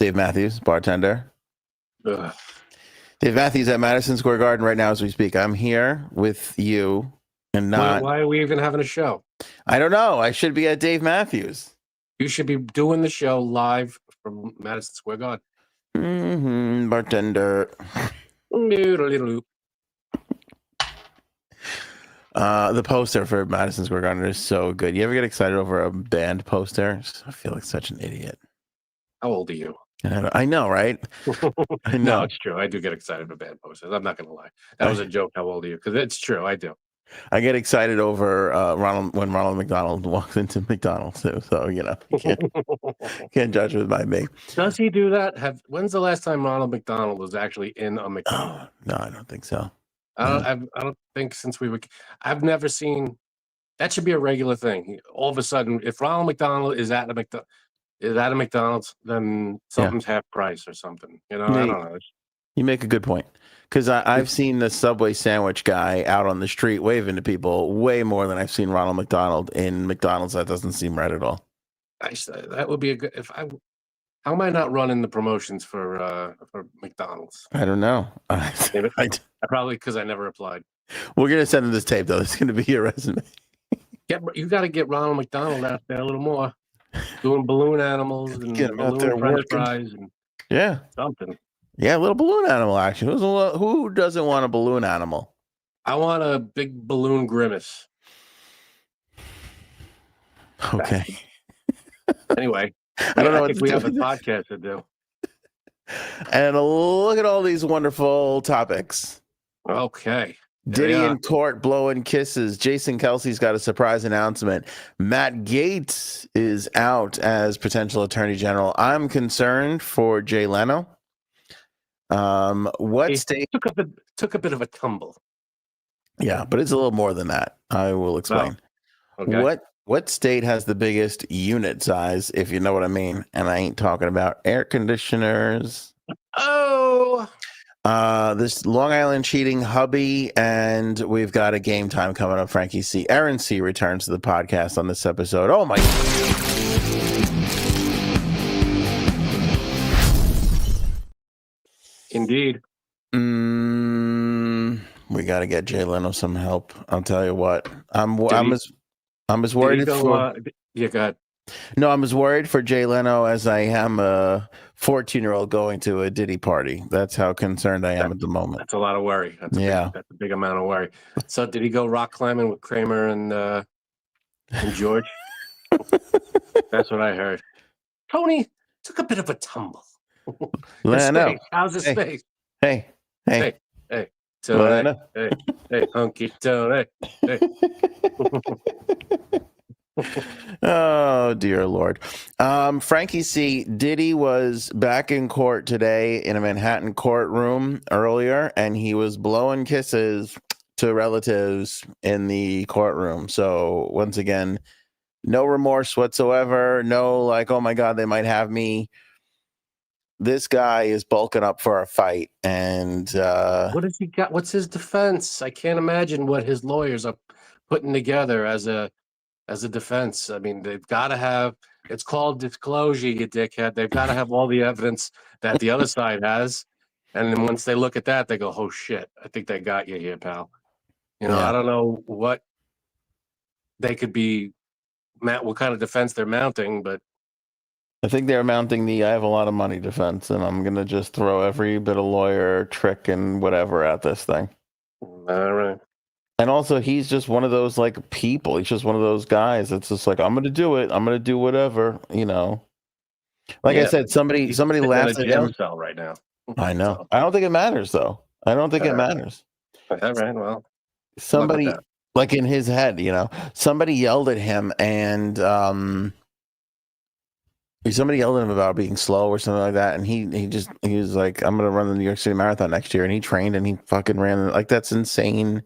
Dave Matthews, bartender. Ugh. Dave Matthews at Madison Square Garden right now as we speak. I'm here with you and not. Why are we even having a show? I don't know. I should be at Dave Matthews. You should be doing the show live from Madison Square Garden. Bartender. The poster for Madison Square Garden is so good. You ever get excited over a band poster? I feel like such an idiot. How old are you? I know, right? I know. No, it's true. I do get excited for band posters. I'm not going to lie. That was a joke. How old are you? Because it's true. I do. I get excited over when Ronald McDonald walks into McDonald's too. So you can't judge with by me. Does he do that? When's the last time Ronald McDonald was actually in a McDonald's? No, I don't think so. I don't think since we were. I've never seen. That should be a regular thing. All of a sudden, if Ronald McDonald is at a McDonald's, then something's half price or something. I don't know. You make a good point. Because I've seen the Subway sandwich guy out on the street waving to people way more than I've seen Ronald McDonald in McDonald's. That doesn't seem right at all. That would be a good. How am I not running the promotions for McDonald's? I don't know. Probably because I never applied. We're gonna send him this tape though. It's gonna be your resume. You got to get Ronald McDonald out there a little more, doing balloon animals and balloon French fries and something. Yeah, a little balloon animal action. Who doesn't want a balloon animal? I want a big balloon Grimace. Okay. Anyway, I don't know. I think we have a podcast to do. And look at all these wonderful topics. Okay. Diddy in court blowing kisses. Jason Kelsey's got a surprise announcement. Matt Gaetz is out as potential attorney general. I'm concerned for Jay Leno. State took a bit of a tumble? Yeah, but it's a little more than that. I will explain. Oh, okay. What state has the biggest unit size, if you know what I mean? And I ain't talking about air conditioners. Oh, this Long Island cheating hubby, and we've got a game time coming up. Frankie C. Aaron C. returns to the podcast on this episode. Oh my. Indeed. We got to get Jay Leno some help. I'll tell you what. I'm as worried go ahead. No, I'm as worried for Jay Leno as I am a 14-year-old going to a Diddy party. That's how concerned I am at the moment. That's a lot of worry. That's a big amount of worry. So did he go rock climbing with Kramer and George? That's what I heard. Tony took a bit of a tumble. Leno. How's his face? Hey. Tony. Hey, hunky Tony. Hey. Oh dear Lord. Frankie C. Diddy was back in court today in a Manhattan courtroom earlier, and he was blowing kisses to relatives in the courtroom. So once again, no remorse whatsoever. No, like, oh my God, they might have me. This guy is bulking up for a fight. And what has he got? What's his defense? I can't imagine what his lawyers are putting together as a defense. I mean, they've got to have, it's called disclosure, you dickhead. They've got to have all the evidence that the other side has. And then once they look at that, they go, oh shit, I think they got you here, pal. I don't know what they could be, what kind of defense they're mounting, but I think they're mounting the I have a lot of money defense, and I'm going to just throw every bit of lawyer trick and whatever at this thing. All right. And also, he's just one of those like people. He's just one of those guys that's just like, I'm going to do it. I'm going to do whatever, Like I said, somebody laughs at him. Cell right now. I know. I don't think it matters, though. I don't think it matters. All right. Well, somebody like in his head, somebody yelled at him, and somebody yelled at him about being slow or something like that, and he was like, I'm going to run the New York City Marathon next year, and he trained and he fucking ran. Like, that's insane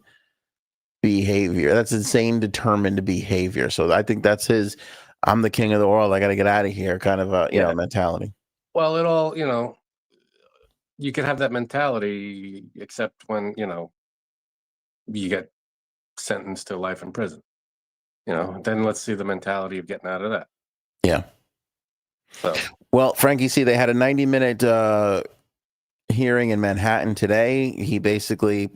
behavior. That's insane determined behavior. So I think that's his I'm the king of the world, I got to get out of here kind of a mentality. Well, it all, you can have that mentality except when, you get sentenced to life in prison. Then let's see the mentality of getting out of that. Yeah. So Well, Frankie C, they had a 90-minute hearing in Manhattan today. He basically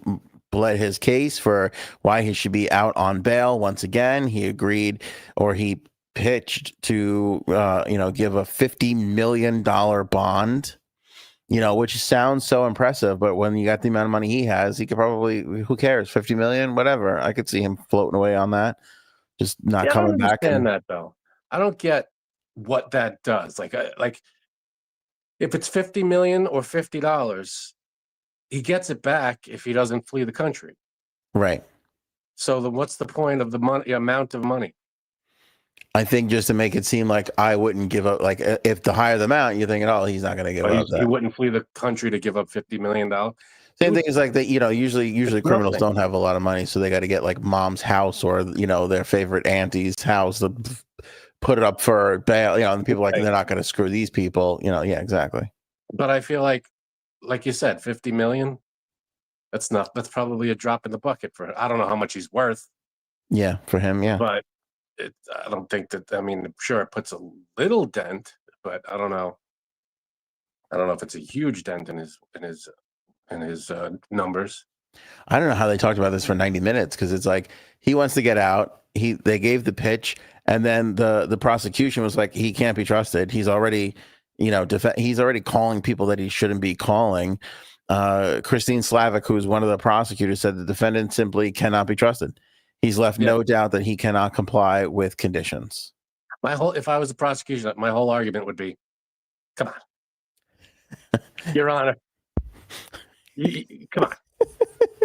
pled his case for why he should be out on bail once again. He agreed, or he pitched to, give a $50 million bond, which sounds so impressive. But when you got the amount of money he has, he could probably, who cares, 50 million, whatever. I could see him floating away on that, just not I don't coming back. understand that though. I don't get what that does. Like if it's 50 million or $50, he gets it back if he doesn't flee the country. Right. So then what's the point of the money, amount of money? I think just to make it seem like I wouldn't give up. Like if the higher the amount, you're thinking, oh, he's not going to give up. He wouldn't flee the country to give up $50 million. Same thing is like that. Usually criminals nothing. don't have a lot of money, so they got to get like mom's house or their favorite auntie's house to put it up for bail. And people like, they're not going to screw these people. Yeah, exactly. But I feel like you said, 50 million. That's probably a drop in the bucket for him. I don't know how much he's worth. Yeah, for him, yeah. But I don't think that. I mean, I'm sure it puts a little dent, but I don't know. I don't know if it's a huge dent in his numbers. I don't know how they talked about this for 90 minutes because it's like he wants to get out. They gave the pitch, and then the prosecution was like, he can't be trusted. He's already, he's already calling people that he shouldn't be calling. Christine Slavic, who's one of the prosecutors, said the defendant simply cannot be trusted. He's left no doubt that he cannot comply with conditions. If I was the prosecution, my whole argument would be, come on, Your Honor, come on.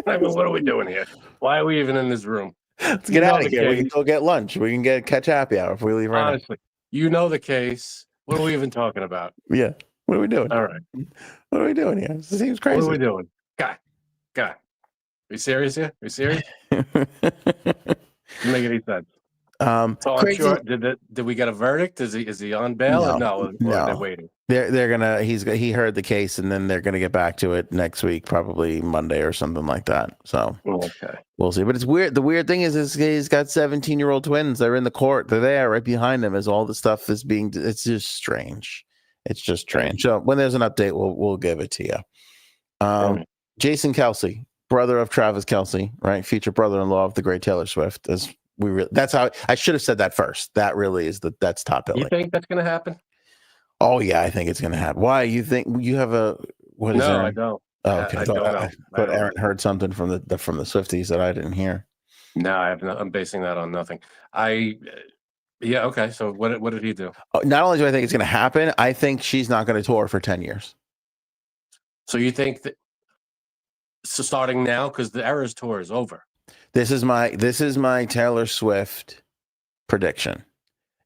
I mean, what are we doing here? Why are we even in this room? Let's get out of here. We can go get lunch. We can catch happy hour if we leave right now. Honestly, you know the case. What are we even talking about? Yeah. What are we doing? All right. What are we doing here? This seems crazy. What are we doing? God. Are you serious here? Are you serious? Doesn't make any sense. So I'm sure. Did we get a verdict? Is he on bail? No. They're waiting. They're gonna. He heard the case, and then they're gonna get back to it next week, probably Monday or something like that. So okay, we'll see. But it's weird. The weird thing is he's got 17-year-old twins. They're in the court. They're there right behind him as all the stuff is being. It's just strange. It's just strange. So when there's an update, we'll give it to you. Jason Kelce, brother of Travis Kelce, right? Future brother-in-law of the great Taylor Swift. That's how I should have said that first. That really is that's top billing. You think that's going to happen? Oh yeah, I think it's going to happen. Why? You think you have a what is No, it? I don't. Oh, okay. I thought Aaron heard something from the Swifties that I didn't hear. No, I have not. I'm basing that on nothing. Yeah. Okay. So what did he do? Not only do I think it's going to happen, I think she's not going to tour for 10 years. So you think that? So starting now, because the Eras tour is over. This is my Taylor Swift prediction.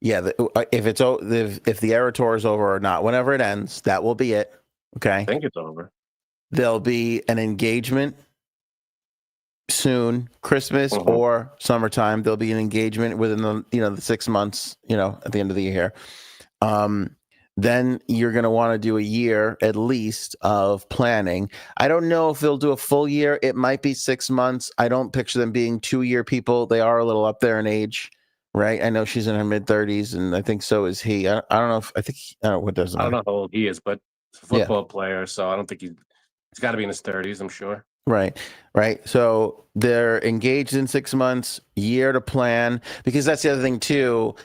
Yeah, if the Era tour is over or not, whenever it ends, that will be it. Okay, I think it's over. There'll be an engagement soon, Christmas or summertime. There'll be an engagement within the 6 months. At the end of the year. Then you're going to want to do a year at least of planning. I don't know if they'll do a full year. It might be 6 months. I don't picture them being 2-year people. They are a little up there in age, right? I know she's in her mid-30s, and I think so is he. I don't know if I don't know what does. I don't know how old he is, but he's a football player, so I don't think he's got to be in his 30s. I'm sure. Right. So they're engaged in 6 months, year to plan, because that's the other thing too.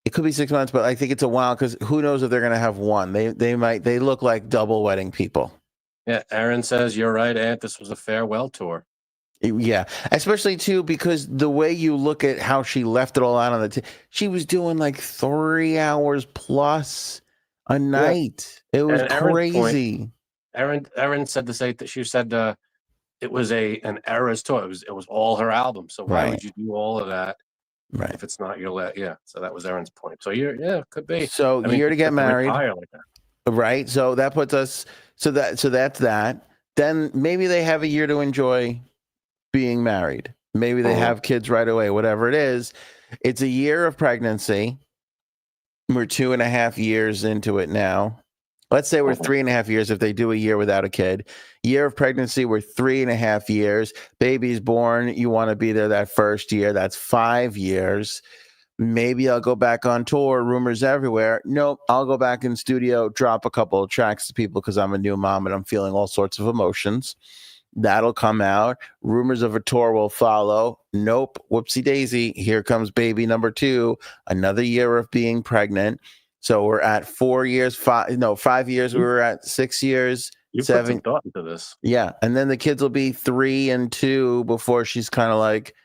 It could be 6 months, but I think it's a while because who knows if they're going to have one. They look like double wedding people. Yeah, Aaron says you're right, Ant. This was a farewell tour. Yeah, especially too because the way you look at how she left it all out on she was doing like 3 hours plus a night. It was crazy. Aaron said to say that she said it was an Eras tour. It was all her albums. So why would you do all of that? Right. If it's not your so that was Aaron's point. So could be. So year to get married. Like that. Right. So that puts us so that's that. Then maybe they have a year to enjoy being married. Maybe they have kids right away, whatever it is. It's a year of pregnancy. We're 2.5 years into it now. Let's say we're 3.5 years if they do a year without a kid. Year of pregnancy, we're 3.5 years. Baby's born. You want to be there that first year. That's 5 years. Maybe I'll go back on tour. Rumors everywhere. Nope. I'll go back in studio, drop a couple of tracks to people because I'm a new mom and I'm feeling all sorts of emotions. That'll come out. Rumors of a tour will follow. Nope. Whoopsie daisy. Here comes baby number 2. Another year of being pregnant. So we're at 4 years, 5 years. We were at 6 years. You 7. put some thought into this. Yeah. And then the kids will be 3 and 2 before she's kind of like,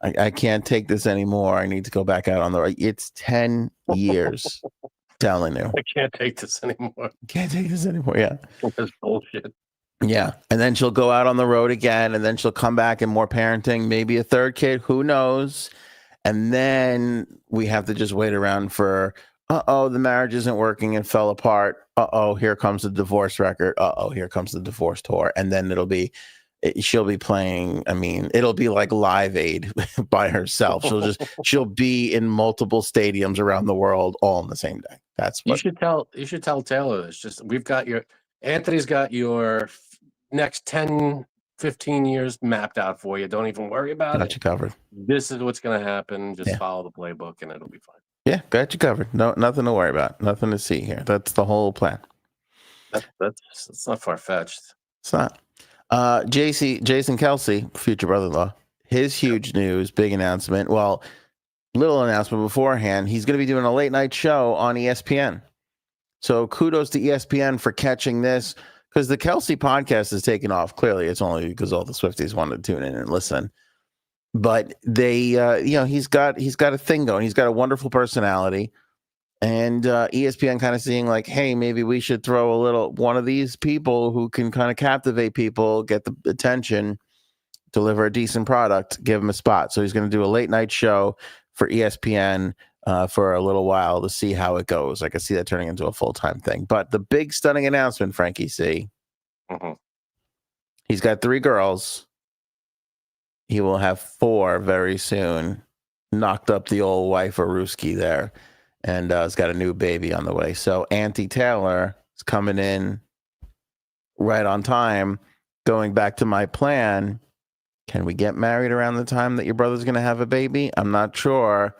I can't take this anymore. I need to go back out on the road. It's 10 years. Telling you. I can't take this anymore. Can't take this anymore. Yeah. That's bullshit. Yeah. And then she'll go out on the road again. And then she'll come back and more parenting, maybe a 3rd kid. Who knows? And then we have to just wait around for, the marriage isn't working and fell apart. Here comes the divorce record. Here comes the divorce tour. And then she'll be playing. I mean, it'll be like Live Aid by herself. She'll be in multiple stadiums around the world all on the same day. That's what you should tell Taylor this. Just Anthony's got your next 10, 15 years mapped out for you. Don't even worry about it. Got you covered. This is what's going to happen. Just follow the playbook and it'll be fine. Yeah, got you covered. No, nothing to worry about. Nothing to see here. That's the whole plan. That's not far fetched. It's not. Jason Kelsey, future brother-in-law, his huge news, big announcement. Well, little announcement beforehand. He's going to be doing a late night show on ESPN. So kudos to ESPN for catching this because the Kelsey podcast is taking off. Clearly, it's only because all the Swifties wanted to tune in and listen. But they, he's got a thing going. He's got a wonderful personality. And ESPN kind of seeing like, hey, maybe we should throw one of these people who can kind of captivate people, get the attention, deliver a decent product, give him a spot. So he's going to do a late night show for ESPN for a little while to see how it goes. I can see that turning into a full-time thing. But the big stunning announcement, Frankie C. Mm-hmm. He's got 3 girls. He will have 4 very soon. Knocked up the old wife Aruski there. And has got a new baby on the way. So Auntie Taylor is coming in right on time. Going back to my plan, can we get married around the time that your brother's going to have a baby? I'm not sure.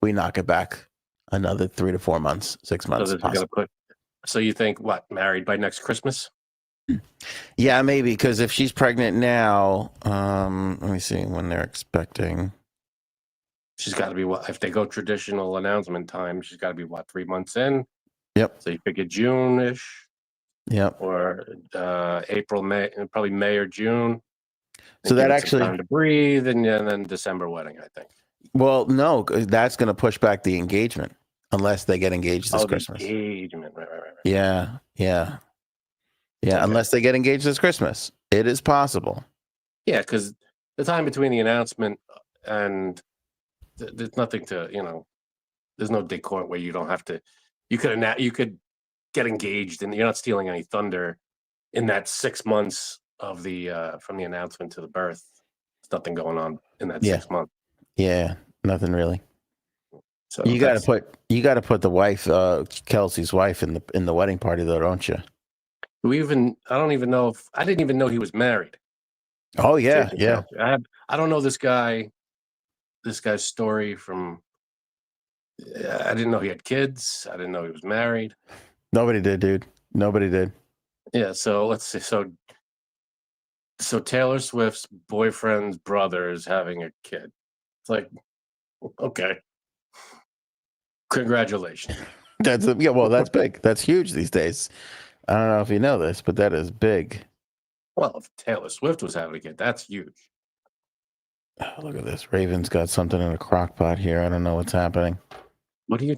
We knock it back another 3 to 4 months, 6 months. So you think married by next Christmas? Yeah, maybe, because if she's pregnant now, let me see when they're expecting. She's got to be if they go traditional announcement time, she's got to be 3 months in. Yep. So you figure June-ish. Yep. Or April, May, probably May or June. So that actually time to breathe, and then December wedding, I think. Well, no, that's going to push back the engagement unless they get engaged this Christmas. Engagement, right. Yeah. Okay. Unless they get engaged this Christmas, it is possible. Yeah, because the time between the announcement and there's nothing to, there's no decor where you don't have to. You could get engaged, and you're not stealing any thunder in that 6 months of the from the announcement to the birth. There's nothing going on in that 6 months. Yeah, nothing really. So you got to put the wife, Kelsey's wife, in the wedding party, though, don't you? I didn't even know he was married. Oh yeah, yeah. I don't know this guy's story from. I didn't know he had kids. I didn't know he was married. Nobody did, dude. Nobody did. Yeah. So let's see. So Taylor Swift's boyfriend's brother is having a kid. It's like, okay. Congratulations. That's big. That's huge these days. I don't know if you know this, but that is big. Well, if Taylor Swift was having a kid, that's huge. Oh, look at this. Raven's got something in a crock pot here. I don't know what's happening. What are you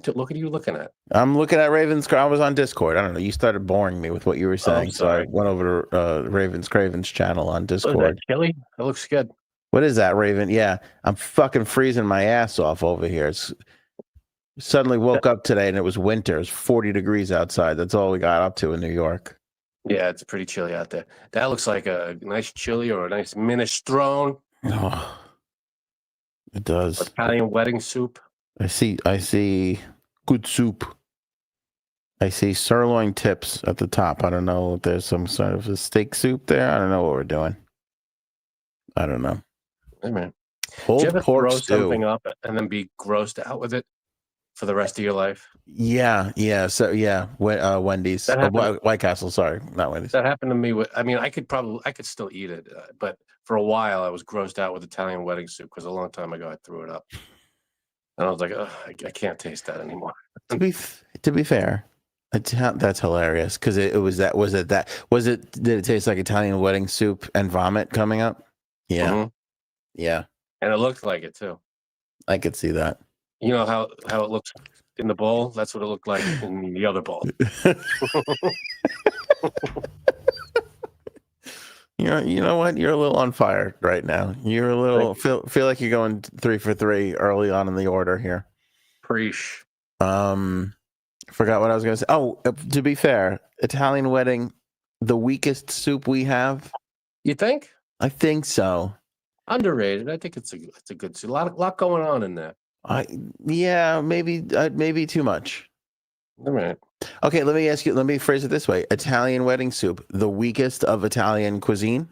looking at? I'm looking at Raven's. I was on Discord. I don't know. You started boring me with what you were saying, so I went over to Raven's Craven's channel on Discord. What is that, chili? That looks good. What is that, Raven? Yeah, I'm fucking freezing my ass off over here. It's suddenly woke up today and it was winter. It's 40 degrees outside. That's all we got up to in New York. Yeah, it's pretty chilly out there. That looks like a nice chili or a nice minestrone. Oh, it does. Italian wedding soup. I see good soup. I see sirloin tips at the top. I don't know if there's some sort of a steak soup there. I don't know what we're doing. I don't know. Hey, man. Did you Pulled ever pork throw stew. something up and then be grossed out with it for the rest of your life? Yeah. So yeah, Wendy's, That happened. White Castle. Sorry, not Wendy's. That happened to me with. I mean, I could still eat it, but for a while I was grossed out with Italian wedding soup because a long time ago I threw it up, and I was like, I can't taste that anymore. To be fair, that's hilarious because it was that. Did it taste like Italian wedding soup and vomit coming up? Yeah, Mhm. yeah, And it looked like it too. I could see that. You know how it looks in the bowl? That's what it looked like in the other bowl. You know what? You're a little on fire right now. You're a little feel like you're going 3 for 3 early on in the order here. Preach. Forgot what I was going to say. Oh, to be fair, Italian wedding, the weakest soup we have. You think? I think so. Underrated. I think it's a good soup. A lot going on in there. Yeah, maybe too much. All right. Okay, let me phrase it this way. Italian wedding soup, the weakest of Italian cuisine?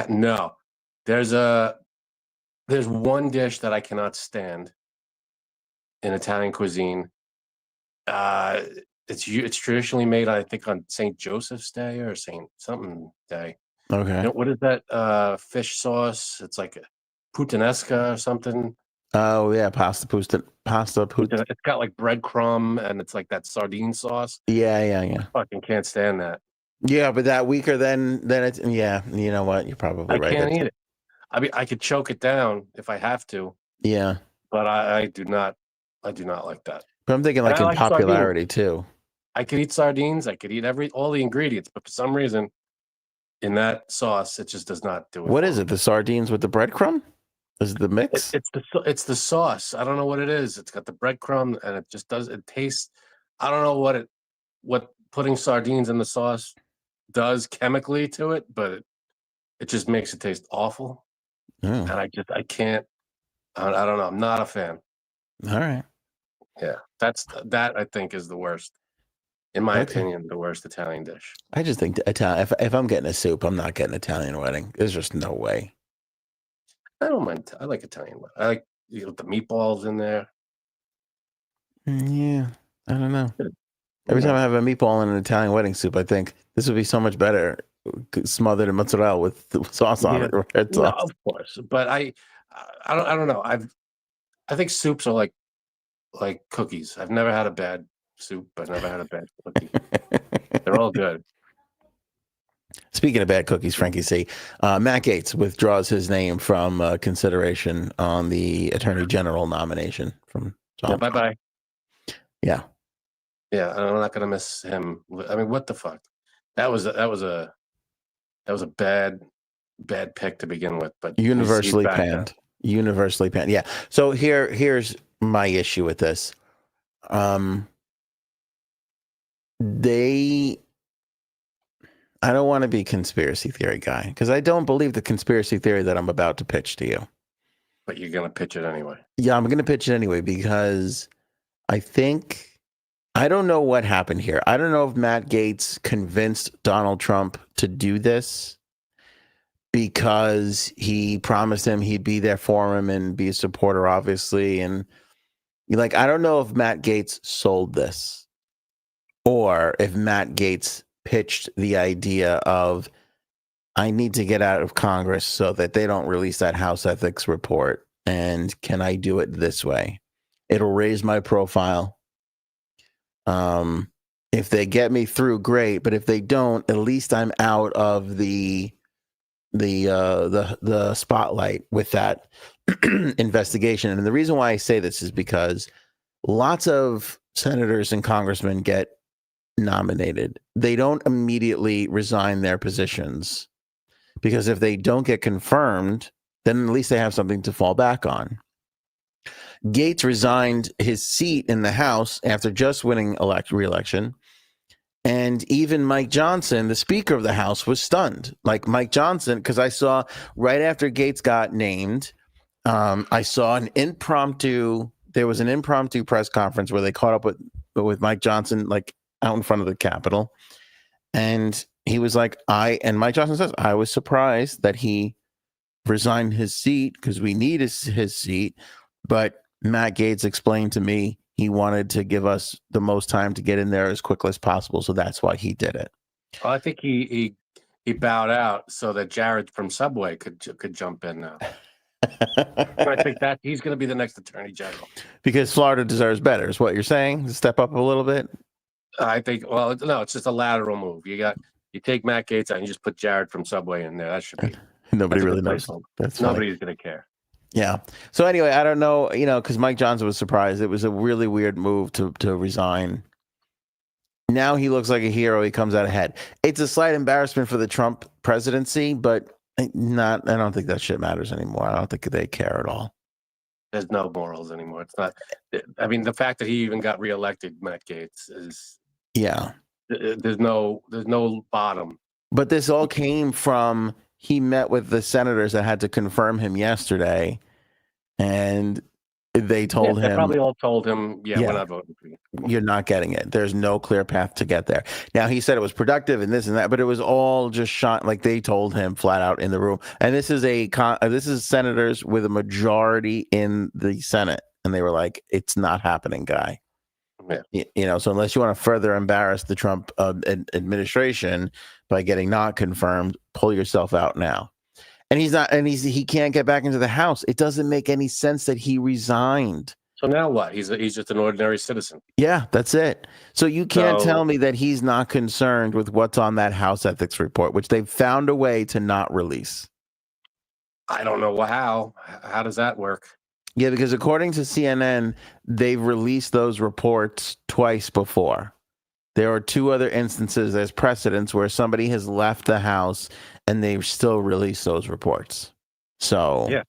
No. There's one dish that I cannot stand in Italian cuisine. It's traditionally made, I think, on St. Joseph's Day or St. something day. Okay. What is that fish sauce? It's like puttanesca or something. Oh yeah, pasta. It's got like breadcrumb and it's like that sardine sauce. Yeah. Fucking can't stand that. Yeah, but that weaker than it's you know what? You're probably right. I can't eat it. I mean, I could choke it down if I have to. Yeah, but I do not like that. but I'm thinking like in popularity too. I could eat sardines. I could eat all the ingredients, but for some reason, in that sauce, it just does not do it. What is it? The sardines with the breadcrumb? Is it the mix? It's the sauce. I don't know what it is. It's got the breadcrumb, and it just does. It tastes. I don't know what putting sardines in the sauce does chemically to it, but it just makes it taste awful. Oh. And I can't. I don't know. I'm not a fan. All right. Yeah, that I think is the worst. In my opinion, the worst Italian dish. I just think Italian. If I'm getting a soup, I'm not getting Italian wedding. There's just no way. I don't mind. I like Italian wedding. I like the meatballs in there. Yeah, I don't know. Every time I have a meatball in an Italian wedding soup, I think this would be so much better smothered in mozzarella with sauce on it. Red sauce. No, of course, but I don't know. I think soups are like cookies. I've never had a bad soup. I've never had a bad cookie. They're all good. Speaking of bad cookies, Frankie C. Matt Gaetz withdraws his name from consideration on the Attorney General nomination from Donald Trump. Bye-bye. Yeah. Yeah, I'm not gonna miss him. I mean, what the fuck? That was a bad pick to begin with, but universally panned. Universally panned. Yeah. So here's my issue with this. I don't want to be conspiracy theory guy because I don't believe the conspiracy theory that I'm about to pitch to you. But you're gonna pitch it anyway. Yeah, I'm gonna pitch it anyway because I don't know what happened here. I don't know if Matt Gaetz convinced Donald Trump to do this because he promised him he'd be there for him and be a supporter, obviously. And I don't know if Matt Gaetz sold this or if Matt Gaetz pitched the idea of, I need to get out of Congress so that they don't release that House ethics report. And can I do it this way? It'll raise my profile. If they get me through, great. But if they don't, at least I'm out of the spotlight with that investigation. And the reason why I say this is because lots of senators and congressmen get nominated. They don't immediately resign their positions because if they don't get confirmed, then at least they have something to fall back on. Gaetz resigned his seat in the House after just winning re-election. And even Mike Johnson, the Speaker of the House, was stunned. Like Mike Johnson, because I saw right after Gaetz got named, I saw there was an impromptu press conference where they caught up with Mike Johnson, like out in front of the Capitol. And he was like, and Mike Johnson says, I was surprised that he resign his seat because we need his seat. But Matt Gaetz explained to me he wanted to give us the most time to get in there as quickly as possible. So that's why he did it. Well, I think he bowed out so that Jared from Subway could jump in now. I think that he's going to be the next attorney general. Because Florida deserves better, is what you're saying? Step up a little bit? I think, well, no, it's just a lateral move. You take Matt Gaetz out and you just put Jared from Subway in there. That should be. Nobody really knows. That's nobody's going to care. Yeah. So anyway, I don't know, because Mike Johnson was surprised. It was a really weird move to resign. Now he looks like a hero. He comes out ahead. It's a slight embarrassment for the Trump presidency, but I don't think that shit matters anymore. I don't think they care at all. There's no morals anymore. It's not. I mean, the fact that he even got reelected, Matt Gaetz, is. Yeah. There's no bottom. But this all came from he met with the senators that had to confirm him yesterday, and they told him. They probably all told him, we're not voting for you. You're not getting it. There's no clear path to get there. Now, he said it was productive and this and that, but it was all just shot. Like they told him flat out in the room. And this is senators with a majority in the Senate. And they were like, it's not happening, guy. Yeah. So unless you want to further embarrass the Trump administration by getting not confirmed, pull yourself out now. And he can't get back into the House. It doesn't make any sense that he resigned. So now what? He's just an ordinary citizen. Yeah, that's it. So you can't tell me that he's not concerned with what's on that House ethics report, which they've found a way to not release. I don't know how. How does that work? Yeah, because according to CNN, they've released those reports twice before. There are two other instances as precedents where somebody has left the House and they've still released those reports. So yeah.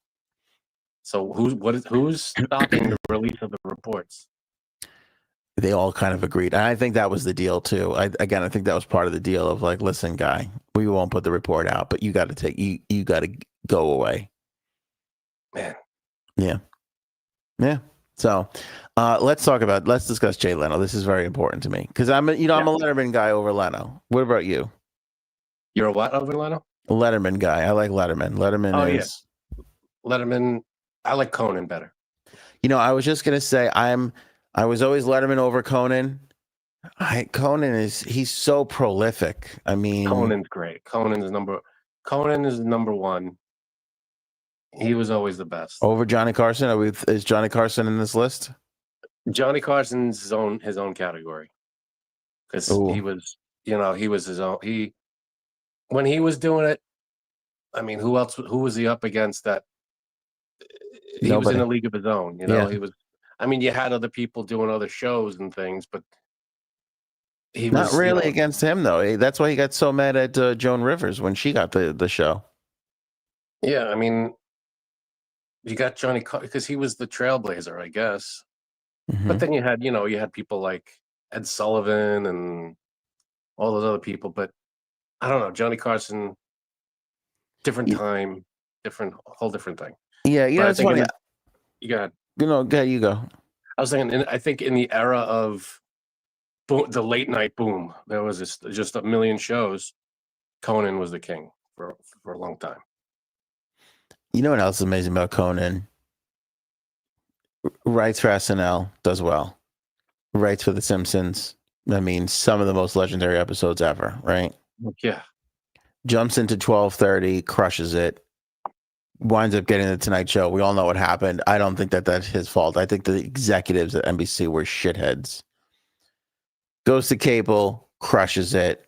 So who's stopping the release of the reports? They all kind of agreed. And I think that was the deal too. I think that was part of the deal of like, listen, guy, we won't put the report out, but you got to you got to go away. Man. Yeah. Yeah. So let's discuss Jay Leno. This is very important to me because I'm a Letterman guy over Leno. What about you? You're a what over Leno? A Letterman guy. I like Letterman. Letterman. I like Conan better. I was just gonna say I was always Letterman over Conan. He's so prolific. I mean, Conan's great. Conan is number one. He was always the best. Over Johnny Carson? Is Johnny Carson in this list? Johnny Carson's his own category. Because he was his own. When he was doing it, I mean, who was he up against that? He was in a league of his own. He was. I mean, you had other people doing other shows and things, but he was not really against him though. That's why he got so mad at Joan Rivers when she got the show. Yeah, I mean, you got Johnny because he was the trailblazer, I guess. Mm-hmm. But then you had people like Ed Sullivan and all those other people. But I don't know, Johnny Carson, different time, whole different thing. Yeah, it's funny. You got. You go. I was thinking, I think in the era of the late night boom, there was just a million shows. Conan was the king for a long time. You know what else is amazing about Conan? Writes for SNL, does well. Writes for The Simpsons. I mean, some of the most legendary episodes ever, right? Yeah. Jumps into 12:30, crushes it. Winds up getting the Tonight Show. We all know what happened. I don't think that's his fault. I think the executives at NBC were shitheads. Goes to cable, crushes it.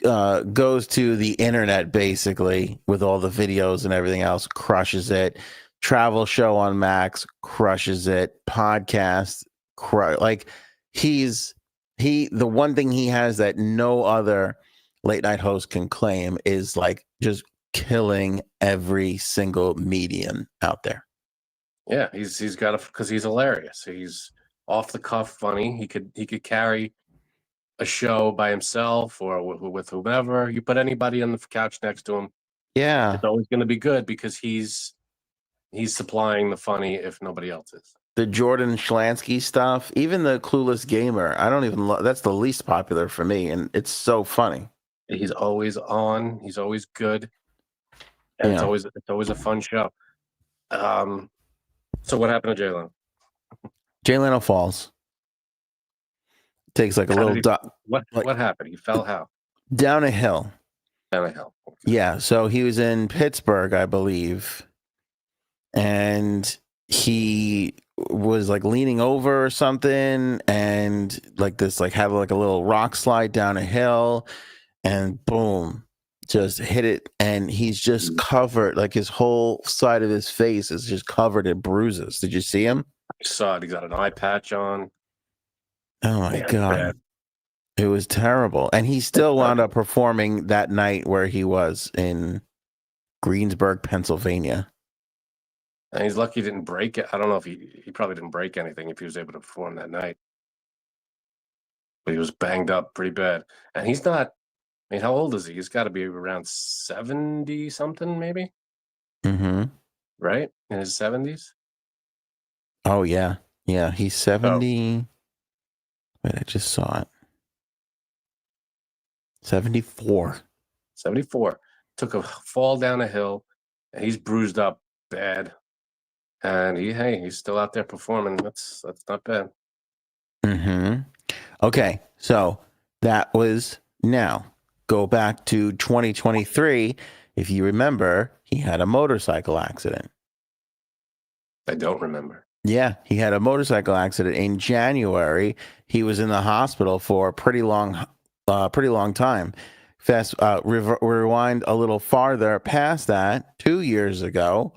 Goes to the internet basically with all the videos and everything else, crushes it. Travel show on Max, crushes it. Podcast, the one thing he has that no other late night host can claim is like just killing every single medium out there. Yeah, he's got because he's hilarious. He's off the cuff funny. He could carry a show by himself or with whomever. You put anybody on the couch next to him, yeah, it's always going to be good because he's supplying the funny if nobody else is. The Jordan Schlansky stuff, even the Clueless Gamer, I don't even that's the least popular for me, and it's so funny. He's always on. He's always good. And Yeah. it's always a fun show. So what happened to Jay Leno? Jay Leno falls. Takes like a How little did what happened? He fell how? down a hill. Down a hill. Okay. Yeah. So he was in Pittsburgh, I believe. And he was like leaning over or something, and like this, like had like a little rock slide down a hill, and boom, just hit it. And he's just covered, like his whole side of his face is just covered in bruises. Did you see him? I saw it. He got an eye patch on. Oh my Yeah, God. bad. It was terrible. And he still wound up performing that night where he was in Greensburg, Pennsylvania. And he's lucky he didn't break it. I don't know if he probably didn't break anything if he was able to perform that night. But he was banged up pretty bad. And he's not, I mean, how old is he? He's got to be around 70 something, maybe, Mm-hmm. right? In his 70s? Oh, yeah. Yeah. He's 70. Wait, I just saw it. 74. 74. Took a fall down a hill, and he's bruised up bad. And he's still out there performing. That's not bad. Mm-hmm. Okay. So that was now. Go back to 2023. If you remember, he had a motorcycle accident. I don't remember. Yeah, he had a motorcycle accident in January. He was in the hospital for a pretty long time. Rewind a little farther past that. 2 years ago,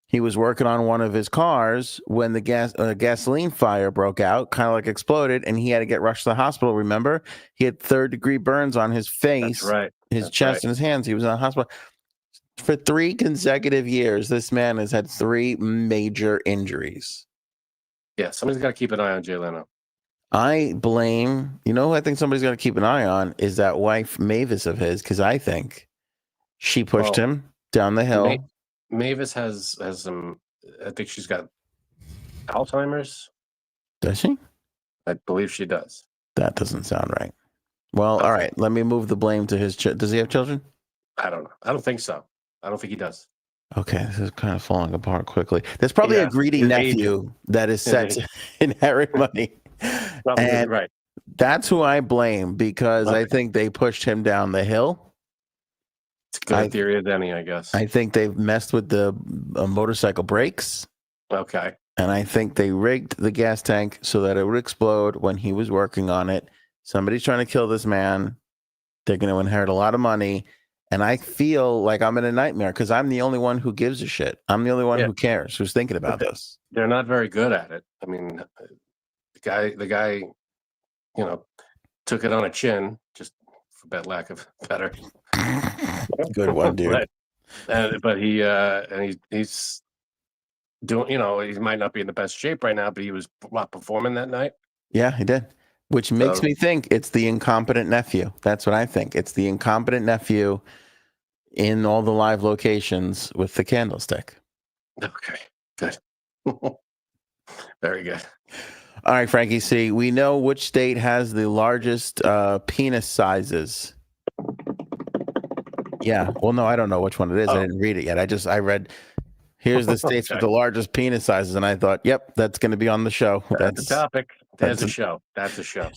he was working on one of his cars when the gasoline fire broke out, kind of like exploded, and he had to get rushed to the hospital. Remember, he had third-degree burns on his face, That's right. his chest, and his hands. He was in the hospital for 3 consecutive years. This man has had 3 major injuries. Yeah, somebody's got to keep an eye on Jay Leno. I blame, who I think somebody's got to keep an eye on is that wife Mavis of his, because I think she pushed him down the hill. Mavis has some, I think she's got Alzheimer's. Does she? I believe she does. That doesn't sound right. Well, okay. All right. Let me move the blame to his. Does he have children? I don't know. I don't think so. I don't think he does. Okay, this is kind of falling apart quickly. There's probably a greedy nephew that is set to inherit money. And right. That's who I blame because I think they pushed him down the hill. It's a good theory as any, I guess. I think they've messed with the motorcycle brakes. Okay. And I think they rigged the gas tank so that it would explode when he was working on it. Somebody's trying to kill this man. They're going to inherit a lot of money. And I feel like I'm in a nightmare because I'm the only one who gives a shit. I'm the only one who cares, who's thinking about this. They're not very good at it. I mean, the guy, took it on a chin, just for lack of better. Good one, dude. But he's doing, he might not be in the best shape right now, but he was performing that night. Yeah, he did. Which makes me think it's the incompetent nephew. That's what I think. It's the incompetent nephew in all the live locations with the candlestick. Okay, good. Very good. All right, Frankie C. We know which state has the largest penis sizes. Yeah. Well, no, I don't know which one it is. I didn't read it yet. I read, here's the states with the largest penis sizes. And I thought, yep, that's going to be on the show. That's the topic. That's a show. That's a show.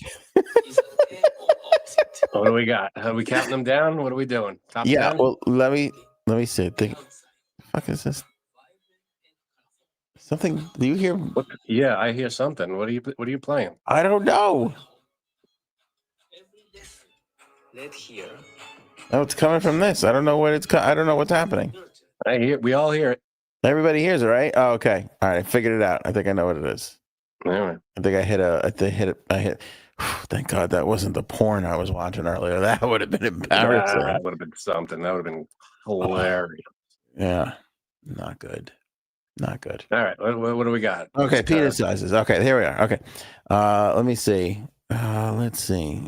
What do we got? Are we counting them down? What are we doing? Top 10? Well, let me see. The fuck is this? Something? Do you hear? Yeah, I hear something. What are you playing? I don't know. Oh, it's coming from this. I don't know what it's. I don't know what's happening. We all hear it. Everybody hears it, right? Oh, okay. All right, I figured it out. I think I know what it is. All right. I think I hit. Thank God that wasn't the porn I was watching earlier. That would have been embarrassing. That would have been something. That would have been hilarious. Yeah, not good. Not good. All right, what do we got? Okay, penis sizes. Okay, here we are. Okay, let me see. Let's see.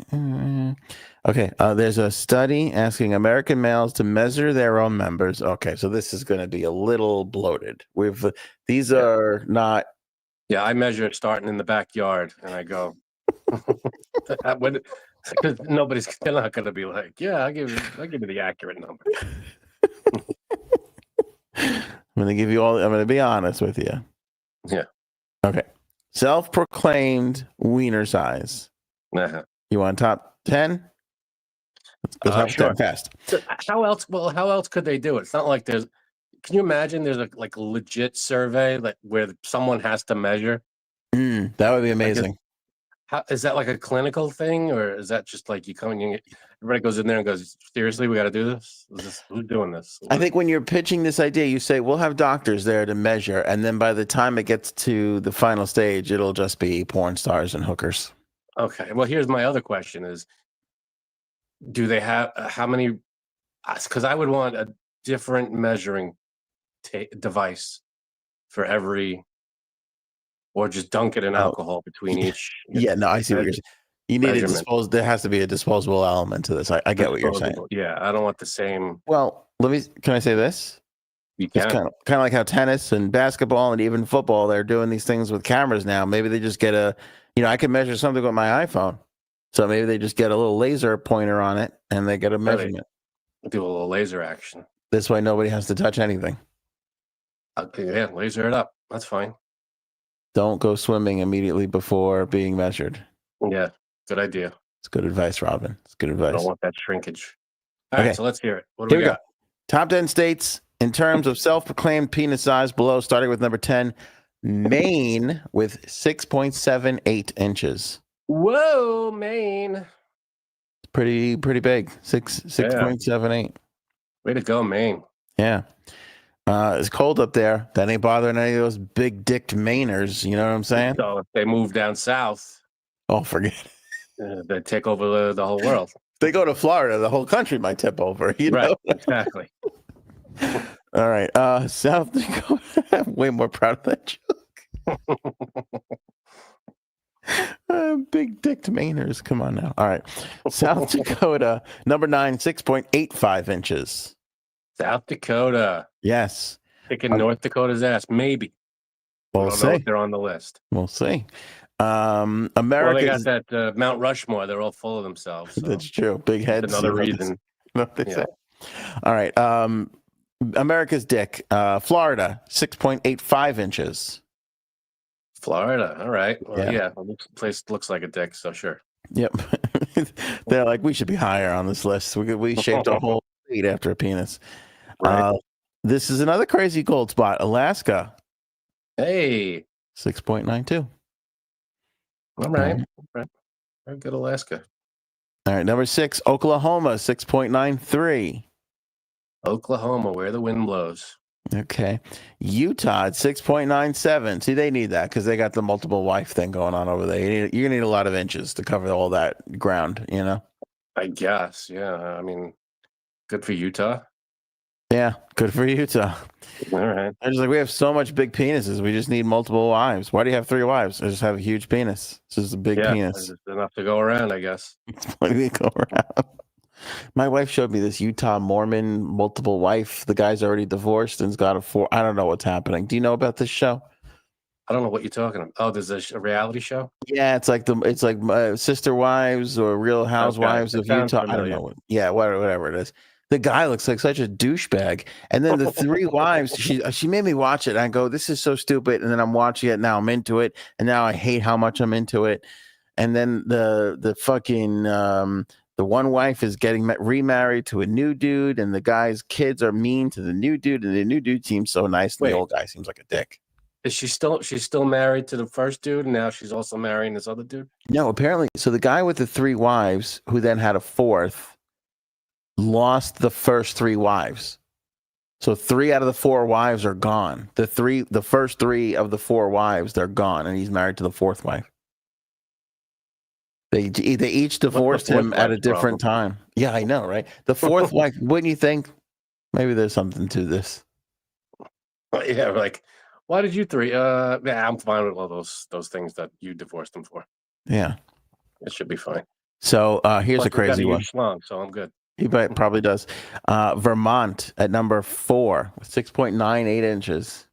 Okay, there's a study asking American males to measure their own members. Okay, so this is going to be a little bloated. These are not. Yeah, I measure it starting in the backyard, and I go. Because they're not going to be like, yeah, I'll give you the accurate number. I'm going to give you all. I'm going to be honest with you. Yeah. Okay. Self-proclaimed wiener size. Uh-huh. You want top 10? Let's go top Sure. 10 fast. So how else? Well, how else could they do it? It's not like there's. Can you imagine? There's a legit survey where someone has to measure. That would be amazing. How is that like a clinical thing, or is that just like you come and everybody goes in there and goes, seriously, we got to do this? Who's doing this? I think when you're pitching this idea, you say, we'll have doctors there to measure. And then by the time it gets to the final stage, it'll just be porn stars and hookers. Okay. Well, here's my other question is, do they have how many? Because I would want a different measuring device for every, or just dunk it in alcohol between each. Yeah, no, I see what you're saying. You need a disposable. There has to be a disposable element to this. I get what you're saying. Yeah, I don't want the same. Well, can I say this? You can. It's kind of like how tennis and basketball and even football, they're doing these things with cameras now. Maybe they just get I can measure something with my iPhone. So maybe they just get a little laser pointer on it and they get a measurement. Do a little laser action. This way nobody has to touch anything. Yeah, laser it up. That's fine. Don't go swimming immediately before being measured. Yeah, good idea. It's good advice, Robin. It's good advice. I don't want that shrinkage. All right, so let's hear it. What do Here we got? Go. Top 10 states in terms of self-proclaimed penis size below, starting with number 10, Maine with 6.78 inches. Whoa, Maine. Pretty big. 6.78. Way to go, Maine. Yeah. It's cold up there. That ain't bothering any of those big dicked Mainers. You know what I'm saying? So if they move down south, oh, forget it. They take over the whole world. If they go to Florida, the whole country might tip over. You know? Exactly. All right. South Dakota. I'm way more proud of that joke. Big dicked Mainers. Come on now. All right. South Dakota, number 9, 6.85 inches. South Dakota. Yes. Kicking North Dakota's ass, maybe. We'll see. Know if they're on the list. We'll see. America. Well, they got that Mount Rushmore. They're all full of themselves. So. That's true. Big heads. Another reason. What they say. All right. America's dick. Florida, 6.85 inches. Florida. All right. Well, yeah. Place looks like a dick, so sure. Yep. They're like, we should be higher on this list. We shaped a whole state after a penis. Right. This is another crazy cold spot. Alaska. Hey. 6.92. All right. Very good, Alaska. All right. Number 6, Oklahoma, 6.93. Oklahoma, where the wind blows. Okay. Utah at 6.97. See, they need that because they got the multiple wife thing going on over there. You're going to need a lot of inches to cover all that ground, you know? I guess. Yeah. I mean, good for Utah. Yeah. Good for Utah. All right. I was like, we have so much big penises. We just need multiple wives. Why do you have 3 wives? I just have a huge penis. It's just a big penis. It's enough to go around, I guess. It's plenty to go around. My wife showed me this Utah Mormon multiple wife. The guy's already divorced and's got a 4. I don't know what's happening. Do you know about this show? I don't know what you're talking about. Oh, there's a reality show? Yeah, it's like Sister Wives or Real Housewives of Utah. Familiar. I don't know. Yeah, whatever it is. The guy looks like such a douchebag. And then the 3 wives, she made me watch it. And I go, this is so stupid. And then I'm watching it. Now I'm into it. And now I hate how much I'm into it. And then the fucking the one wife is getting remarried to a new dude, and the guy's kids are mean to the new dude, and the new dude seems so nice, and the old guy seems like a dick. Is she's still married to the first dude, and now she's also marrying this other dude? No, apparently. So the guy with the 3 wives, who then had a 4th, lost the first 3 wives. So 3 out of the 4 wives are gone. The first 3 of the 4 wives, they're gone, and he's married to the 4th wife. They each divorced him at a different time. Yeah, I know, right? The 4th wife, wouldn't you think? Maybe there's something to this. Yeah, like, why did you 3? Yeah, I'm fine with all those things that you divorced him for. Yeah, it should be fine. So here's a crazy one. Schlong, so I'm good. He probably does. Vermont at number 4 with 6.98 inches.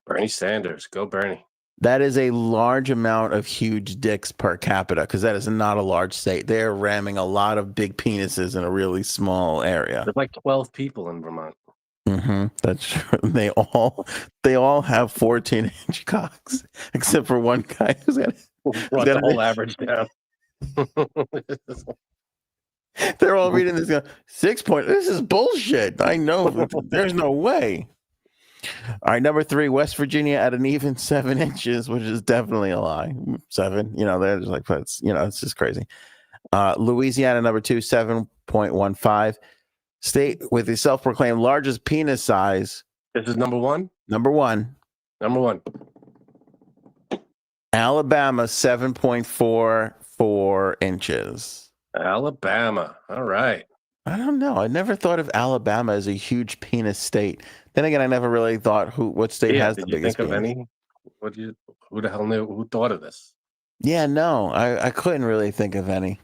Bernie Sanders, go Bernie. That is a large amount of huge dicks per capita because that is not a large state. They're ramming a lot of big penises in a really small area. There's like 12 people in Vermont. That's true. They all have 14-inch cocks, except for one guy who's got. Brought the whole average down. They're all reading this. Going, 6 point. This is bullshit. I know. There's no way. All right, number 3, West Virginia at an even 7 inches, which is definitely a lie. 7, they're just like, it's just crazy. Louisiana, number 2, 7.15. State with the self-proclaimed largest penis size. This is number 1? Number 1. Number 1. Alabama, 7.44 inches. Alabama. All right. I don't know. I never thought of Alabama as a huge penis state. Then again, I never really thought what state has the biggest penis. Did you think of any? Who the hell knew? Who thought of this? Yeah, no, I couldn't really think of any.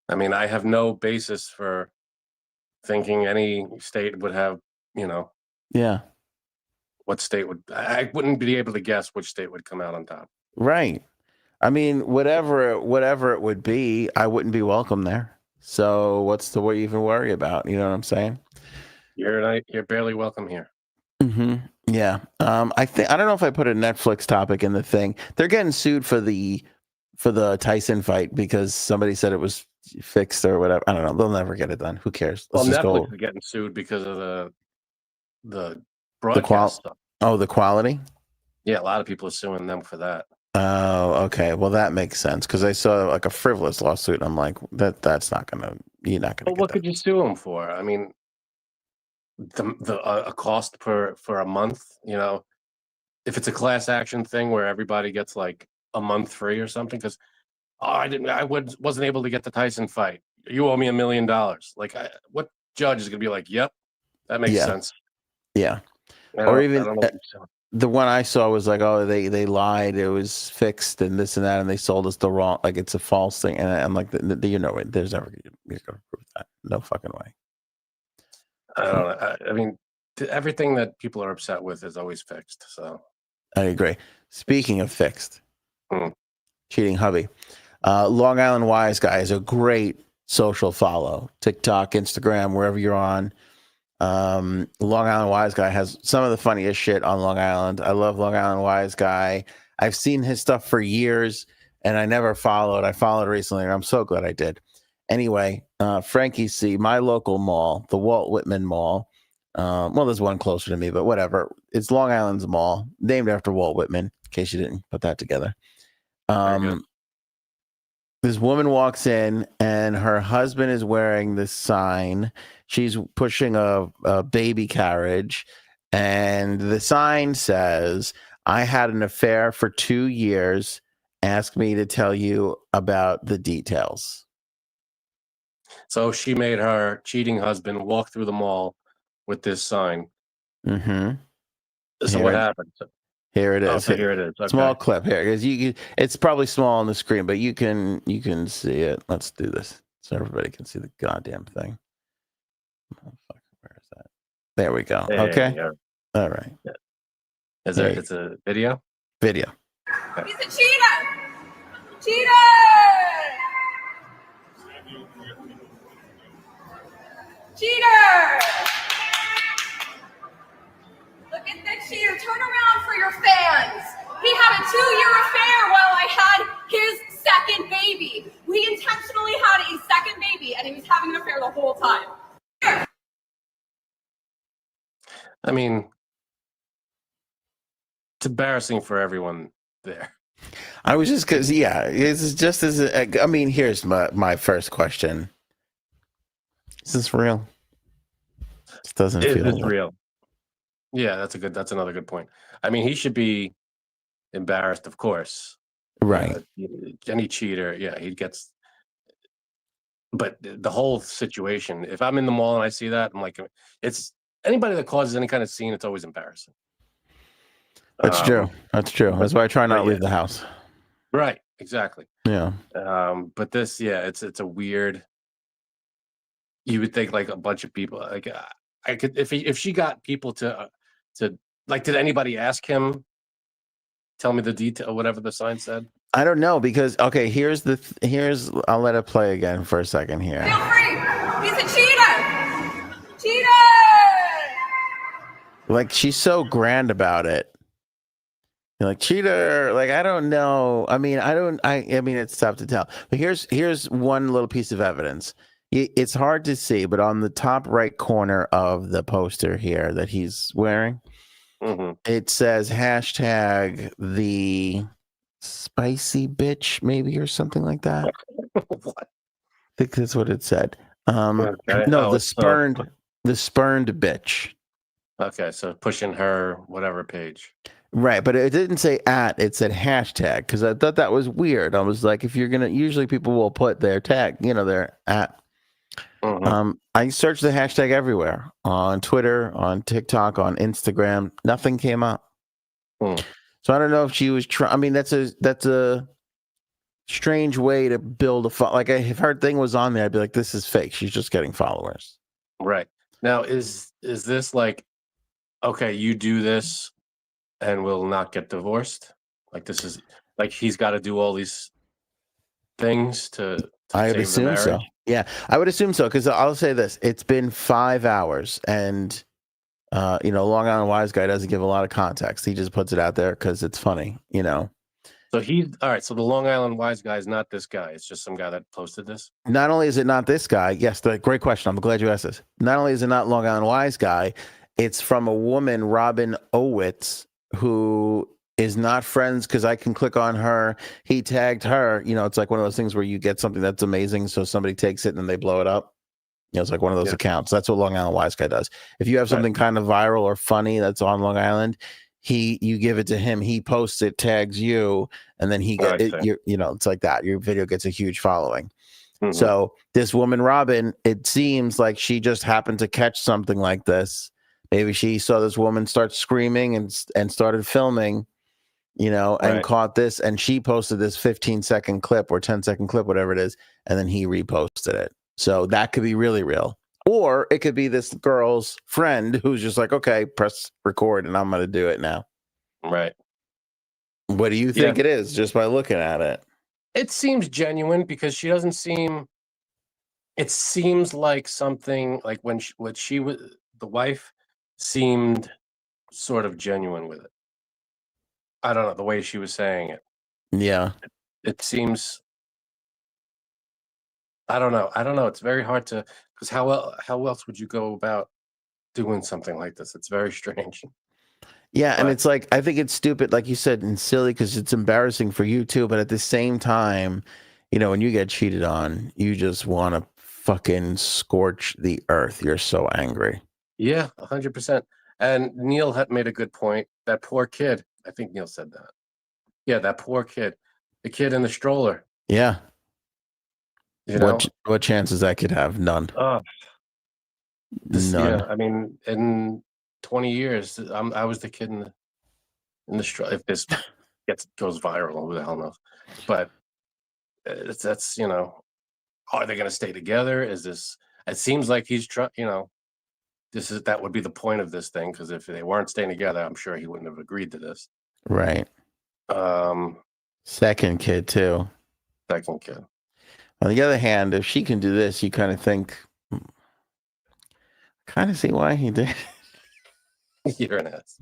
I mean, I have no basis for thinking any state would have, Yeah. What state would, I wouldn't be able to guess which state would come out on top. Right. I mean, whatever it would be, I wouldn't be welcome there. So what you even worry about? You know what I'm saying? You're barely welcome here. Yeah. I don't know if I put a Netflix topic in the thing. They're getting sued for the Tyson fight because somebody said it was fixed or whatever. I don't know. They'll never get it done. Who cares? Well, Netflix is getting sued because of the broadcast stuff. Oh, the quality? Yeah, a lot of people are suing them for that. Oh, okay. Well, that makes sense because I saw like a frivolous lawsuit. And I'm like, that's not gonna. You're not gonna. Well, what could you sue them for? I mean, a cost for a month. If it's a class action thing where everybody gets like a month free or something, because I wasn't able to get the Tyson fight. You owe me $1 million. Like, what judge is gonna be like, yep, that makes sense. Yeah. Or even the one I saw was like, oh, they lied. It was fixed and this and that, and they sold us the wrong. Like it's a false thing. And I'm like, there's never you're gonna prove that. No fucking way. I don't know. I mean, everything that people are upset with is always fixed. So I agree. Speaking of fixed, cheating hubby, Long Island Wise Guy is a great social follow. TikTok, Instagram, wherever you're on. Long Island Wise Guy has some of the funniest shit on Long Island. I love Long Island Wise Guy. I've seen his stuff for years and I never followed. I followed recently and I'm so glad I did. Anyway, Frankie C, my local mall, the Walt Whitman Mall. Well, there's one closer to me, but whatever. It's Long Island's mall, named after Walt Whitman, in case you didn't put that together. This woman walks in and her husband is wearing this sign. She's pushing a baby carriage, and the sign says, "I had an affair for 2 years. Ask me to tell you about the details." So she made her cheating husband walk through the mall with this sign. So what happened? Here it is. Oh, so here it is. Okay. Small clip here, because it's probably small on the screen, but you can see it. Let's do this so everybody can see the goddamn thing. Where is that? There we go. Okay. Yeah. All right. Yeah. It's a video? Video. Okay. He's a cheater! Cheater! Cheater! Look at the cheater. Turn around for your fans. He had a 2-year affair while I had his second baby. We intentionally had a second baby, and he was having an affair the whole time. I mean, it's embarrassing for everyone there. I was just because, it's just as I mean, here's my first question: is this real? This doesn't feel. Is this real? Yeah, that's another good point. I mean, he should be embarrassed, of course. Right. Any cheater, he gets. But the whole situation, if I'm in the mall and I see that, I'm like, it's anybody that causes any kind of scene, it's always embarrassing. That's true. That's true. That's why I try not to leave the house. Right. Exactly. Yeah. But this, it's a weird. You would think like a bunch of people, like I could, if she got people to like, did anybody ask him? Tell me the detail, whatever the sign said. I don't know because here's I'll let it play again for a second here. Feel free. He's a cheater. Cheater. Like she's so grand about it. You're like cheater. Like I don't know. I mean, I mean, it's tough to tell. But here's one little piece of evidence. It's hard to see, but on the top right corner of the poster here that he's wearing, it says hashtag the spicy bitch, maybe, or something like that. What? I think that's what it said. Okay. No, Oh, the it's, spurned bitch. Okay, so pushing her whatever page. Right, but it didn't say at, it said hashtag, because I thought that was weird. I was like, if you're gonna, usually people will put their tag, their at. I searched the hashtag everywhere, on Twitter, on TikTok, on Instagram. Nothing came up. So I don't know if she was trying. I mean, that's a strange way to build a like if her thing was on there, I'd be like, this is fake. She's just getting followers. Right. Now, is this like, okay, you do this and we'll not get divorced? Like this is like he's got to do all these things to I would save the assume marriage? so. Yeah, I would assume so, because I'll say this: it's been 5 hours, and Long Island Wise Guy doesn't give a lot of context. He just puts it out there because it's funny, So he's all right. So the Long Island Wise Guy is not this guy. It's just some guy that posted this. Not only is it not this guy, yes, great question. I'm glad you asked this. Not only is it not Long Island Wise Guy, it's from a woman, Robin Owitz, who is not friends, because I can click on her. He tagged her. It's like one of those things where you get something that's amazing, so somebody takes it and then they blow it up. It's like one of those accounts. That's what Long Island Wise Guy does. If you have something kind of viral or funny that's on Long Island, you give it to him. He posts it, tags you, and then he gets it. It's like that. Your video gets a huge following. So this woman, Robin, it seems like she just happened to catch something like this. Maybe she saw this woman start screaming and started filming, and caught this, and she posted this 15-second clip or 10-second clip, whatever it is, and then he reposted it. So that could be really real. Or it could be this girl's friend who's just like, okay, press record and I'm going to do it now. Right. What do you think it is, just by looking at it? It seems genuine because she doesn't seem. It seems like something like when she was the wife seemed sort of genuine with it. I don't know the way she was saying it. Yeah. It seems. I don't know. It's very hard to, because how else would you go about doing something like this? It's very strange. Yeah, and it's like, I think it's stupid, like you said, and silly, because it's embarrassing for you too. But at the same time, when you get cheated on, you just want to fucking scorch the earth. You're so angry. Yeah, 100%. And Neil had made a good point. That poor kid. I think Neil said that. Yeah, that poor kid. The kid in the stroller. Yeah. What chances that kid have? None. None. Yeah, I mean, in 20 years, I was the kid in the stroller. If this goes viral, who the hell knows? But that's are they going to stay together? Is this? It seems like he's that would be the point of this thing, because if they weren't staying together, I'm sure he wouldn't have agreed to this. Right. Second kid too. Second kid. On the other hand, if she can do this, you kind of think, see why he did. You're an ass.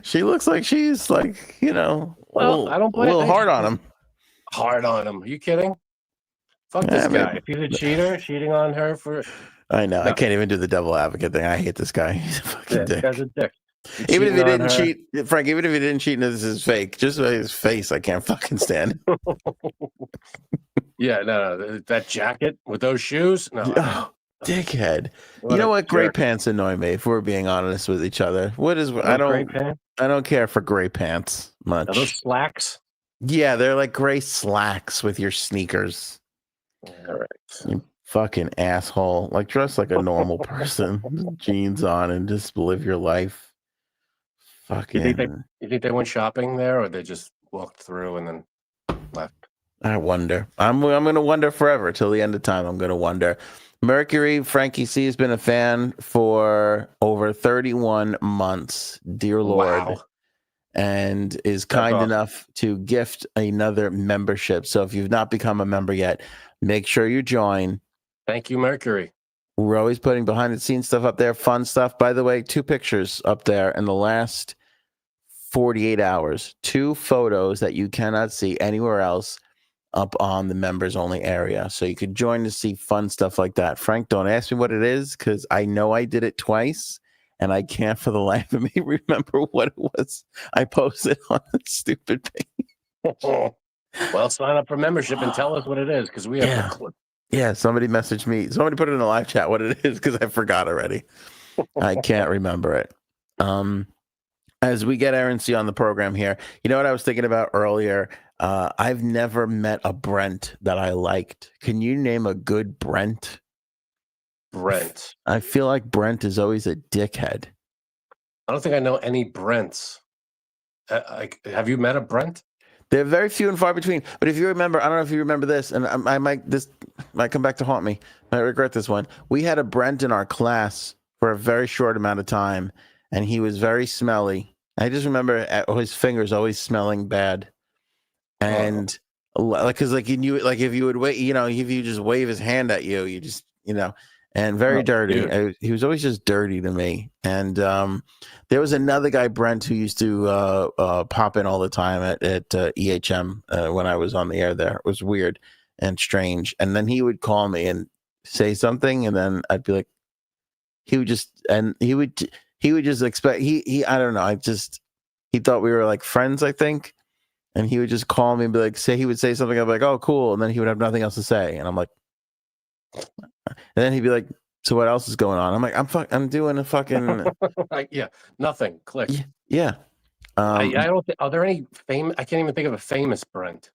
She looks like she's like, well, I don't a little hard on him. Hard on him? Are you kidding? Fuck this guy. If he's a cheater, cheating on her for. I know. No. I can't even do the devil advocate thing. I hate this guy. He's a fucking dick. This guy's a dick. Even if he didn't cheat, Frank, even if he didn't cheat and this is fake, just by his face, I can't fucking stand it. Yeah, no, that jacket with those shoes? No. Oh, dickhead. You know what? Gray pants annoy me, if we're being honest with each other. I don't care for gray pants much. Are those slacks? Yeah, they're like gray slacks with your sneakers. All right. You fucking asshole. Like, dress like a normal person. Jeans on and just live your life. Fucking. You think they went shopping there, or they just walked through and then left? I wonder. I'm going to wonder forever till the end of time. I'm going to wonder. Mercury, Frankie C has been a fan for over 31 months. Dear Lord. Wow. And is kind enough to gift another membership. So if you've not become a member yet, make sure you join. Thank you, Mercury. We're always putting behind the scenes stuff up there, fun stuff. By the way, 2 pictures up there in the last 48 hours. 2 photos that you cannot see anywhere else up on the members only area. So you could join to see fun stuff like that. Frank, don't ask me what it is because I know I did it twice and I can't for the life of me remember what it was I posted on the stupid page. Well, sign up for membership and tell us what it is because we have Yeah. no clue. Yeah, somebody messaged me. Somebody put it in the live chat what it is because I forgot already. I can't remember it. As we get Aaron C on the program here, you know what I was thinking about earlier? I've never met a Brent that I liked. Can you name a good Brent? Brent. I feel like Brent is always a dickhead. I don't think I know any Brents. Have you met a Brent? They're very few and far between. But if you remember, I don't know if you remember this, and this might come back to haunt me. I regret this one. We had a Brent in our class for a very short amount of time, and he was very smelly. I just remember his fingers always smelling bad, and because like you knew, like if you would wait, you know, if you just wave his hand at you, you just, you know, and very dirty. He was always just dirty to me. And there was another guy, Brent, who used to pop in all the time at EHM when I was on the air there. It was weird and strange. And then he would call me and say something, and then I'd be like, he would just expect I don't know. He thought we were like friends, I think. And he would just call me and be like, he would say something. I'd be like, oh, cool. And then he would have nothing else to say. And I'm like, and then he'd be like, so what else is going on? I'm like, I'm doing a fucking yeah, nothing. Click. yeah. I don't think. Are there any famous? I can't even think of a famous Brent.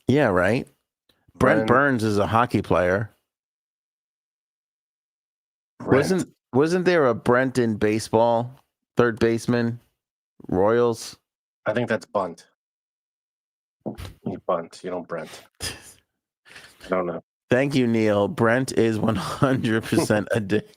Yeah, right. Brent Burns is a hockey player. Brent. Wasn't there a Brent in baseball? Third baseman, Royals. I think that's Bunt. You bunt. You don't Brent. I don't know. Thank you, Neil. Brent is 100% a dick.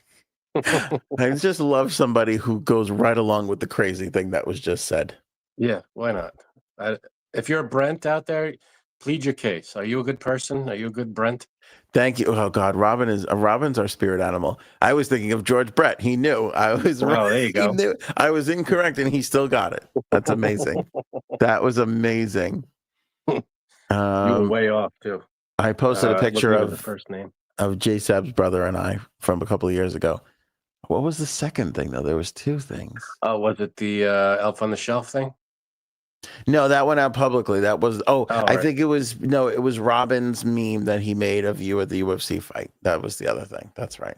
I just love somebody who goes right along with the crazy thing that was just said. Yeah, why not? If you're a Brent out there, plead your case. Are you a good person? Are you a good Brent? Thank you. Oh God, Robin's our spirit animal. I was thinking of George Brett. He knew I was. Oh, there you go. He knew I was incorrect, and he still got it. That's amazing. That was amazing. You were way off too. I posted a picture of the first name of J Sab's brother and I from a couple of years ago. What was the second thing though? There was 2 things. Oh, was it the Elf on the Shelf thing? No, that went out publicly. That was I right. think it was Robin's meme that he made of you at the UFC fight. That was the other thing. That's right.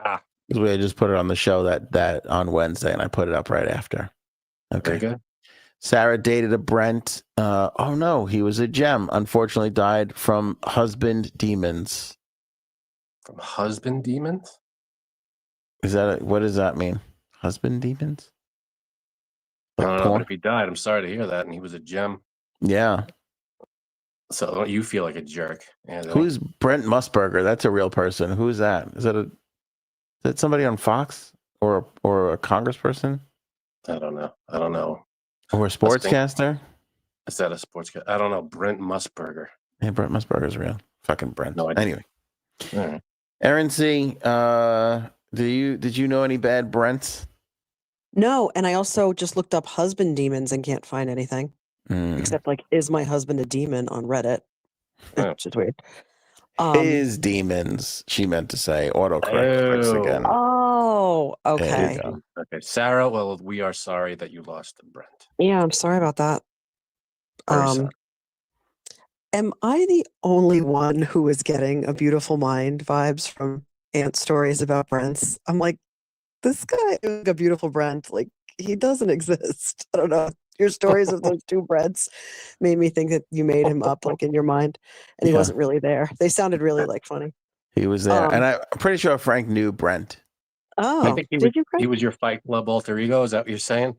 Ah, Because we had just put it on the show that on Wednesday, and I put it up right after. Okay. very good. Sarah dated a Brent. Oh no, he was a gem. Unfortunately, died from husband demons. From husband demons? What does that mean? Husband demons? I don't know, but if he died, I'm sorry to hear that. And he was a gem. Yeah. So don't you feel like a jerk? Anthony? Who's Brent Musburger? That's a real person. Who is that? Is that somebody on Fox or a congressperson? I don't know. Or a sportscaster? Is that a sportscaster? I don't know. Brent Musburger. Yeah, Brent Musburger's real. Fucking Brent. No idea. Anyway. All right. Aaron C., did you know any bad Brents? No, and I also just looked up husband demons and can't find anything. Except like, is my husband a demon on Reddit? Which is weird. Is demons, she meant to say. Autocorrect again. Oh, okay. Okay, Sarah, well, we are sorry that you lost to Brent. Yeah, I'm sorry about that. Very sorry. Am I the only one who is getting a Beautiful Mind vibes from Aunt stories about Brents? I'm like, this guy is like a beautiful Brent. Like, he doesn't exist. I don't know. Your stories of those 2 Brents made me think that you made him up like in your mind, and he wasn't really there. They sounded really like funny. He was there, and I'm pretty sure Frank knew Brent. Oh, I think he was your Fight Club alter ego. Is that what you're saying?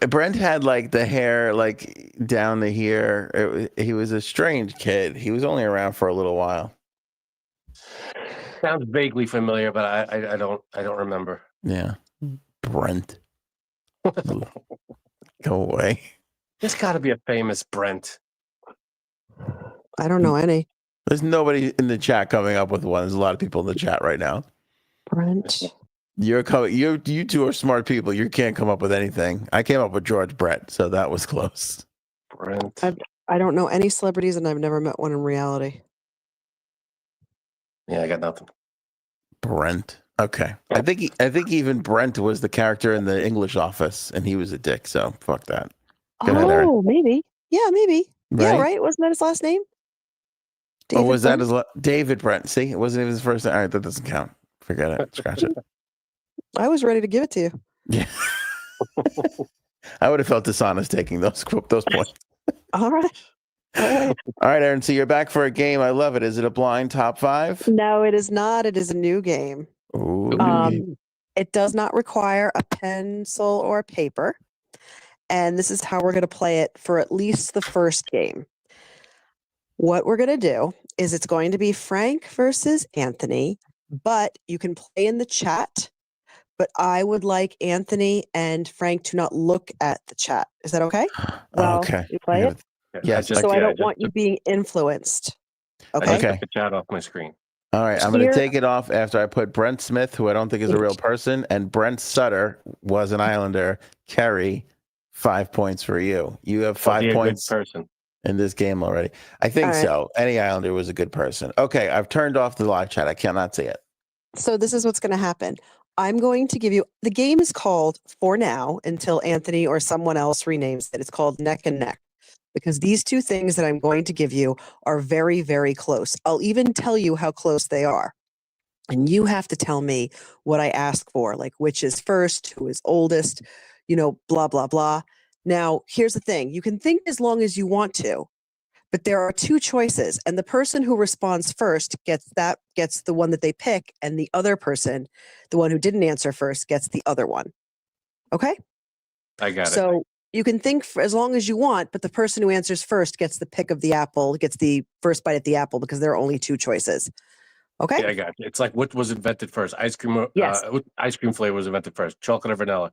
Brent had like the hair like down to here. He was a strange kid. He was only around for a little while. Sounds vaguely familiar, but I don't remember. Yeah, Brent. Go away. There's got to be a famous Brent. I don't know any. There's nobody in the chat coming up with one. There's a lot of people in the chat right now. Brent. You two are smart people. You can't come up with anything. I came up with George Brett, so that was close. Brent. I don't know any celebrities, and I've never met one in reality. Yeah, I got nothing. Brent. Okay. I think even Brent was the character in the English Office, and he was a dick. So fuck that. Go ahead, Aaron. Oh, maybe. Yeah, maybe. Yeah, Right? right. Wasn't that his last name? Or was Brent? that David Brent? See, it wasn't even his first name. All right, that doesn't count. Forget it. Scratch it. I was ready to give it to you. Yeah. I would have felt dishonest taking those points. All right. All right, Aaron. So you're back for a game. I love it. Is it a blind top 5? No, it is not. It is a new game. Ooh. It does not require a pencil or paper. And this is how we're going to play it for at least the first game. What we're going to do is it's going to be Frank versus Anthony, but you can play in the chat. But I would like Anthony and Frank to not look at the chat. Is that okay? Well, Okay. you play it? Yes. So I don't want you being influenced. I Okay. just took the chat off my screen. All right. I'm going to Here- take it off after I put Brent Smith, who I don't think is a real person, and Brent Sutter was an Islander. Kerry, 5 points for you. You have 5 Be a good points person. in this game already. I think All right. so. Any Islander was a good person. Okay. I've turned off the live chat. I cannot see it. So this is what's going to happen. I'm going to give you, the game is called, for now, until Anthony or someone else renames it, it's called Neck and Neck. Because these two things that I'm going to give you are very, very close. I'll even tell you how close they are. And you have to tell me what I ask for, like which is first, who is oldest, blah, blah, blah. Now, here's the thing. You can think as long as you want to, but there are 2 choices. And the person who responds first gets the one that they pick. And the other person, the one who didn't answer first, gets the other one. Okay? I got it. So you can think for as long as you want, but the person who answers first gets the pick of the apple, gets the first bite at the apple because there are only 2 choices. Okay? Yeah, I got you. It's like what was invented first? Ice cream. Yes. What ice cream flavor was invented first? Chocolate or vanilla?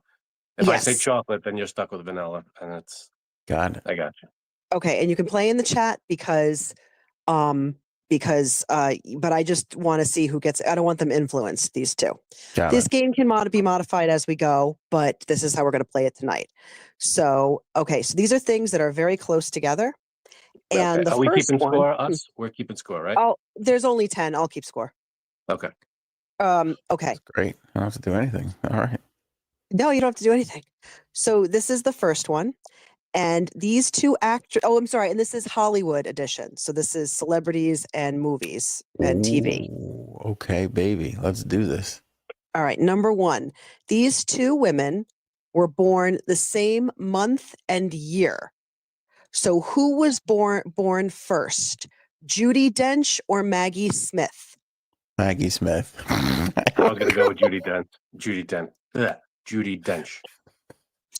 If I say Yes. chocolate, then you're stuck with vanilla, and it's. Got it. I got you. Okay, and you can play in the chat but I just want to see who gets. I don't want them influenced. These 2. Got This it. game can be modified as we go, but this is how we're going to play it tonight. So, okay, so these are things that are very close together. And Okay. the Are we first keeping one, score? Us? We're keeping score, right? there's only 10. I'll keep score. Okay. Okay. Great. I don't have to do anything. All right. No, you don't have to do anything. So this is the first one. And these 2 actors, I'm sorry, and this is Hollywood edition. So this is celebrities and movies and TV. Ooh, okay, baby. Let's do this. All right, number 1. These 2 women were born the same month and year. So who was born first? Judi Dench or Maggie Smith? Maggie Smith. I was going to go with Judi Dench. Judi Dench.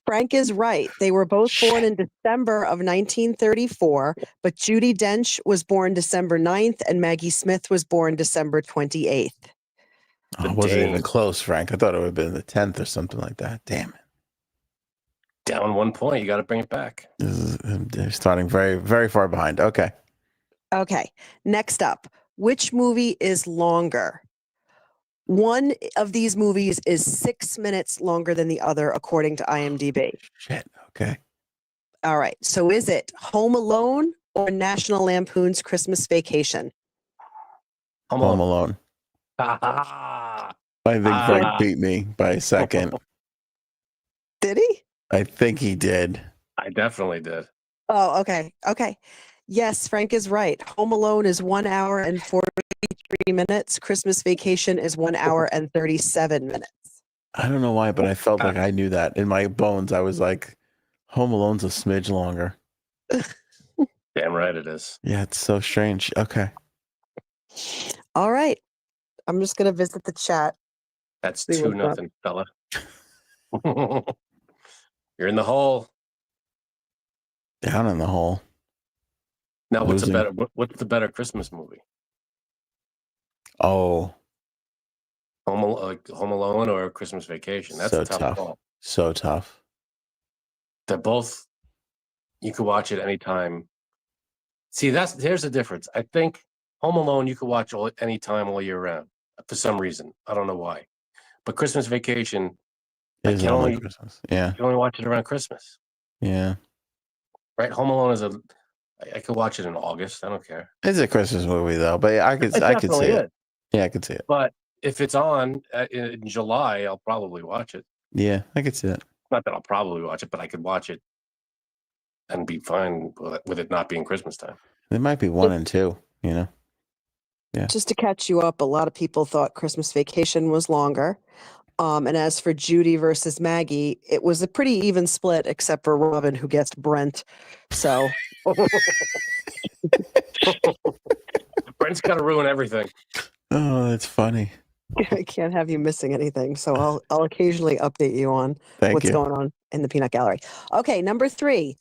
Frank is right. They were both born in December of 1934, but Judi Dench was born December 9th and Maggie Smith was born December 28th. Oh, it wasn't even close, Frank. I thought it would have been the 10th or something like that. Damn it. Down 1 point. You got to bring it back. They're starting very, very far behind. Okay. Okay, next up, which movie is longer? One of these movies is 6 minutes longer than the other, according to IMDb. Shit. Okay. All right, so is it Home Alone or National Lampoon's Christmas Vacation? Home Alone. Ah, I think Frank beat me by a second. Did he? I think he did. I definitely did. Oh, okay. Okay. Yes, Frank is right. Home Alone is 1 hour and 43 minutes. Christmas Vacation is 1 hour and 37 minutes. I don't know why, but I felt like I knew that in my bones. I was like, Home Alone's a smidge longer. Damn right it is. Yeah, it's so strange. Okay. All right. I'm just going to visit the chat. That's See what's 2-0, fella. You're in the hole. Down in the hole. Now, what's Losing. the better Christmas movie? Oh, Home Alone or Christmas Vacation? That's So a tough tough. call. so tough. They're both. You could watch it anytime. See, here's the difference. I think Home Alone you could watch anytime all year round for some reason. I don't know why. But Christmas Vacation, It I is can only only Christmas. Yeah. you can only watch it around Christmas. Yeah. Right? Home Alone is I could watch it in August. I don't care. It's a Christmas movie though, but I could It I could see definitely it. is. Yeah, I could see it. But if it's on in July, I'll probably watch it. Yeah, I could see it. Not that I'll probably watch it, but I could watch it and be fine with it not being Christmas time. There might be 1 and 2, you know. Yeah. Just to catch you up, a lot of people thought Christmas Vacation was longer. And as for Judy versus Maggie, it was a pretty even split, except for Robin, who gets Brent. So Brent's got to ruin everything. Oh, that's funny. I can't have you missing anything. So I'll occasionally update you on Thank what's you. going on in the peanut gallery. Okay, number 3.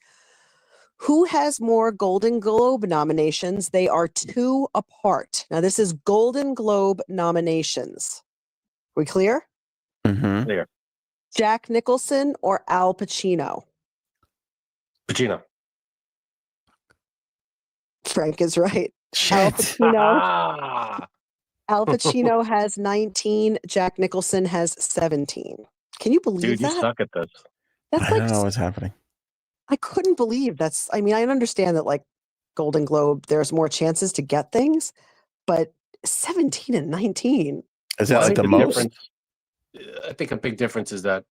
Who has more Golden Globe nominations? They are 2 apart. Now, this is Golden Globe nominations. We clear? Mm-hmm. There, Jack Nicholson or Al Pacino? Pacino. Frank is right. Shit. Al Pacino, Ah, Al Pacino has 19. Jack Nicholson has 17. Can you believe dude, you that? suck at this. That's I like don't know what's happening. I couldn't believe that's. I mean, I understand that like Golden Globe, there's more chances to get things, but 17 and 19. Is that Well, I like think the most? difference- I think a big difference is that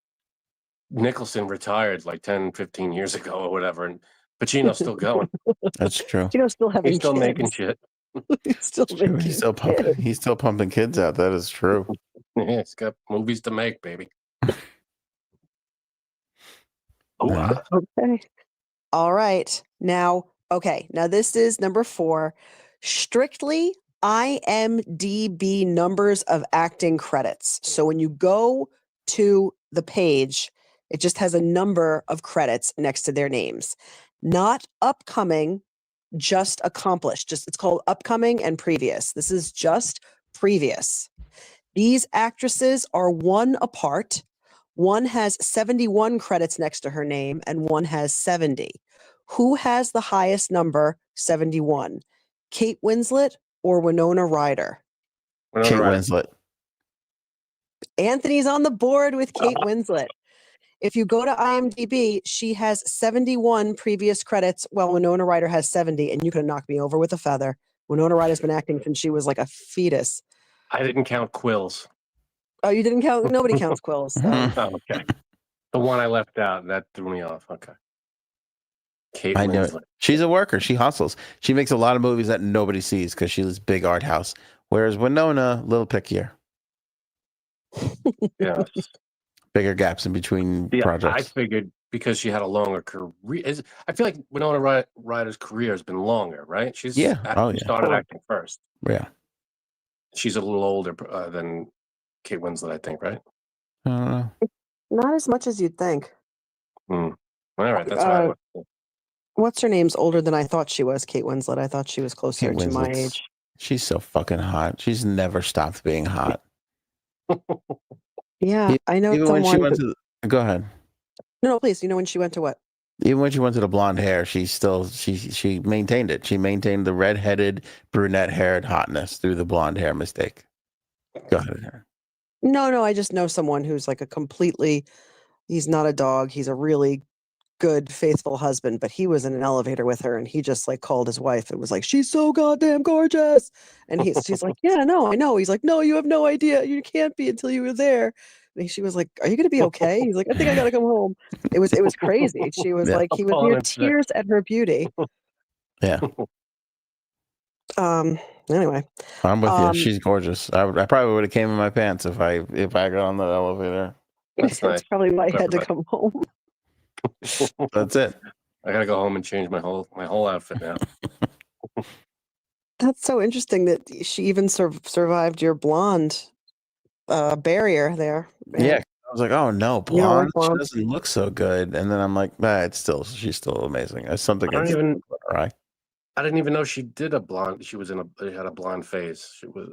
Nicholson retired like 10, 15 years ago or whatever, and Pacino's still going. That's true. You know, still having He's still kids. making shit. He's still It's true. making He's still pumping. kids. He's still pumping kids out. That is true. Yeah, he's got movies to make, baby. Yeah. Okay. All right. Now, okay. Now this is number 4. Strictly IMDb numbers of acting credits. So when you go to the page, it just has a number of credits next to their names. Not upcoming, just accomplished. Just it's called upcoming and previous. This is just previous. These actresses are 1 apart. One has 71 credits next to her name and one has 70. Who has the highest number, 71? Kate Winslet or Winona Ryder? Kate Winslet. Anthony's on the board with Kate Winslet. If you go to IMDb, she has 71 previous credits, while Winona Ryder has 70, and you could knock me over with a feather. Winona Ryder's been acting since she was like a fetus. I didn't count Quills. Oh, you didn't count? Nobody counts Quills. Mhm. Oh, okay. The one I left out, that threw me off. Okay. Kate I know it. Winslet. She's a worker. She hustles. She makes a lot of movies that nobody sees because she's big art house. Whereas Winona, a little pickier, Yeah. bigger gaps in between Yeah, I projects. figured because she had a longer career. I feel like Winona Ryder's career has been longer, right? She's Yeah. Oh, she yeah. started acting first. Yeah. She's a little older than Kate Winslet, I think, right? I don't know. Not as much as you'd think. All right, that's what I went. What's her name's older than I thought she was, Kate Winslet. I thought she was closer Kate to my Winslet's- age. She's so fucking hot. She's never stopped being hot. Yeah, I know Even when she someone. went to go ahead. No, please. You know when she went to what? Even when she went to the blonde hair, she still she maintained it. She maintained the red-headed, brunette-haired hotness through the blonde hair mistake. Go ahead. No, I just know someone who's like a completely. He's not a dog. He's a really good, faithful husband. But he was in an elevator with her, and he just like called his wife and was like, "She's so goddamn gorgeous." And she's like, "Yeah, no, I know." He's like, "No, you have no idea. You can't be until you were there." And she was like, "Are you going to be okay?" He's like, "I think I got to come home." It was crazy. She was Yeah. like, he was Falling near in sick. tears at her beauty. Yeah, Anyway, I'm with Um, you. She's gorgeous. I probably would have came in my pants if I got on the elevator. That's that's nice. probably why I had to Clever. come home. That's it. I gotta go home and change my whole outfit now. That's so interesting that she even survived your blonde barrier there. Yeah, I was like, oh no, You don't like blonde. She blonde? doesn't look so good. And then I'm like, she's still amazing. There's something I don't against even. her eye. I didn't even know she did a blonde. She had a blonde face. She was.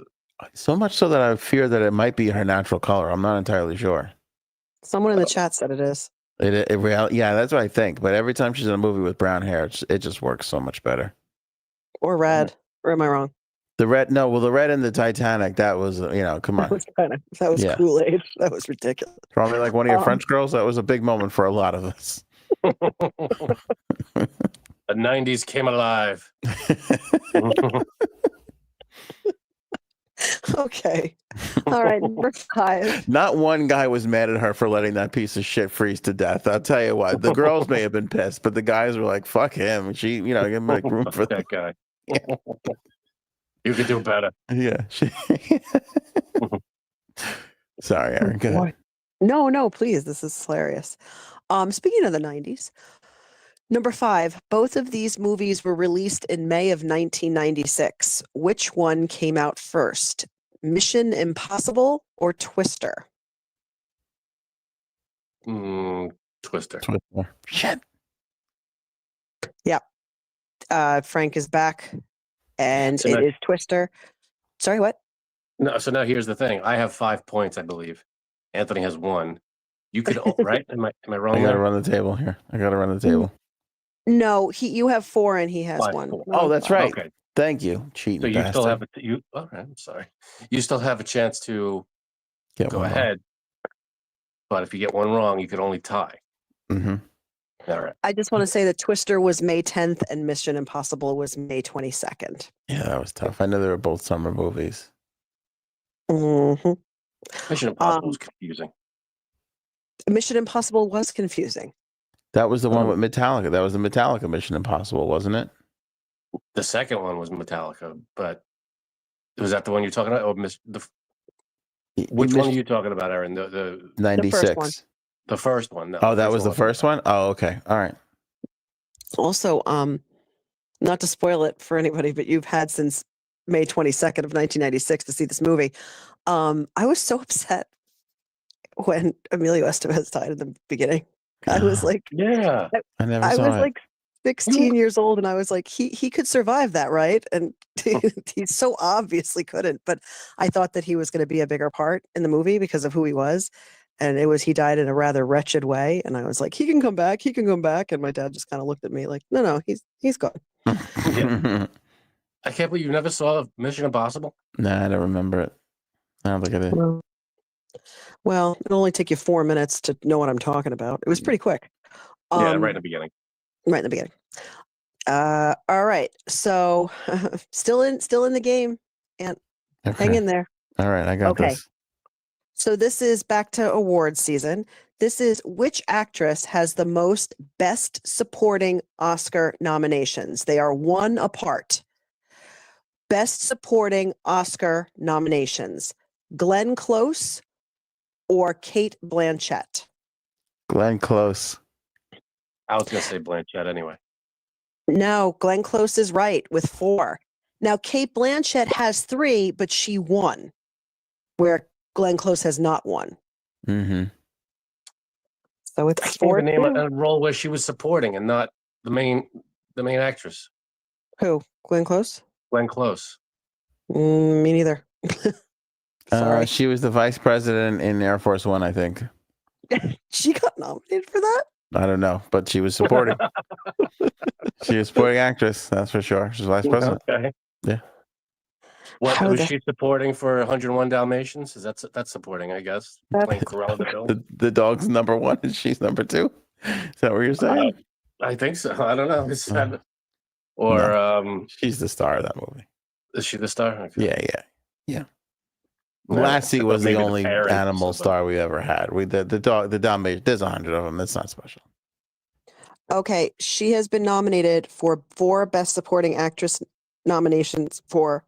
So much so that I fear that it might be her natural color. I'm not entirely sure. Someone in the chat said it is. Yeah, that's what I think. But every time she's in a movie with brown hair, it just works so much better. Or red. Or am I wrong? The red, no, well, the red in the Titanic, that was, come That on. was that was Yeah. Kool-Aid. That was ridiculous. Probably like one of your Um, French girls. That was a big moment for a lot of us. The 90s came alive. Okay. All right. Number 5. Not one guy was mad at her for letting that piece of shit freeze to death. I'll tell you what, the girls may have been pissed, but the guys were like, fuck him. She, give him like room for that guy. You could do better. Yeah. Sorry, Aaron. Go ahead. No, please. This is hilarious. Speaking of the 90s, number 5, both of these movies were released in May of 1996. Which one came out first? Mission Impossible or Twister? Twister. Shit. Frank is back, and So it now- is Twister. Sorry, what? No, so now here's the thing. I have 5 points, I believe. Anthony has 1. You could, right? Am I wrong? I gotta there? run the table here. I gotta run the table. No, you have 4 and he has 5, 1. 4. Oh, that's right. Okay, Thank you, cheating so you bastard. still have you. All right, I'm sorry. You still have a chance to Get go one more. ahead, but if you get one wrong, you could only tie. Mhm. All right. I just want to say that Twister was May 10th and Mission Impossible was May 22nd. Yeah, that was tough. I know they were both summer movies. Mhm. Mission Impossible was confusing. Mission Impossible was confusing. That was the one Um, with Metallica. That was the Metallica Mission Impossible, wasn't it? The second one was Metallica, but was that the one you're talking about? Or which one are you talking about, Aaron? The 96. the first one. No, Oh, that was the wasn't first one? Oh, okay. All right. Also, not to spoil it for anybody, but you've had since May 22nd of 1996 to see this movie. I was so upset when Emilio Estevez died in the beginning. I was like, Yeah. I never I saw was it. like 16 years old, and I was like, he could survive that, right? And he so obviously couldn't. But I thought that he was going to be a bigger part in the movie because of who he was. And he died in a rather wretched way. And I was like, he can come back. He can come back. And my dad just kind of looked at me like, no, he's gone. I can't believe you never saw Mission Impossible. Nah, I don't remember it. I don't think I did. Well, it'll only take you 4 minutes to know what I'm talking about. It was pretty quick. Yeah, right in the beginning. Right in the beginning. All right. So still in the game. And hang Okay. in there. All right, I got Okay. this. So this is back to awards season. This is which actress has the most Best Supporting Oscar nominations? They are 1 apart. Best Supporting Oscar nominations: Glenn Close or Kate Blanchett? Glenn Close. I was gonna say Blanchett anyway. No, Glenn Close is right with 4. Now, Kate Blanchett has 3, but she won, where Glenn Close has not won. Mm-hmm. So I it's can't 4. even name a role where she was supporting and not the main actress. Who? Glenn Close? Glenn Close. Me neither. Sorry. She was the vice president in Air Force One, I think. She got nominated for that? I don't know, but she was supporting. She was supporting actress, that's for sure. She's vice president. Okay. Yeah. What How was the- she supporting for 101 Dalmatians? That's supporting, I guess. That's- Playing Cruella de Vil. The dog's number 1 and she's number 2. Is that what you're saying? I think so. I don't know. Or She's the star of that movie. is she the star? Okay. Yeah. Yeah, Lassie I thought was the maybe the only parents or animal something. star we ever had. The dog, the Dalmatian. There's 100 of them. That's not special. Okay, she has been nominated for 4 Best Supporting Actress nominations for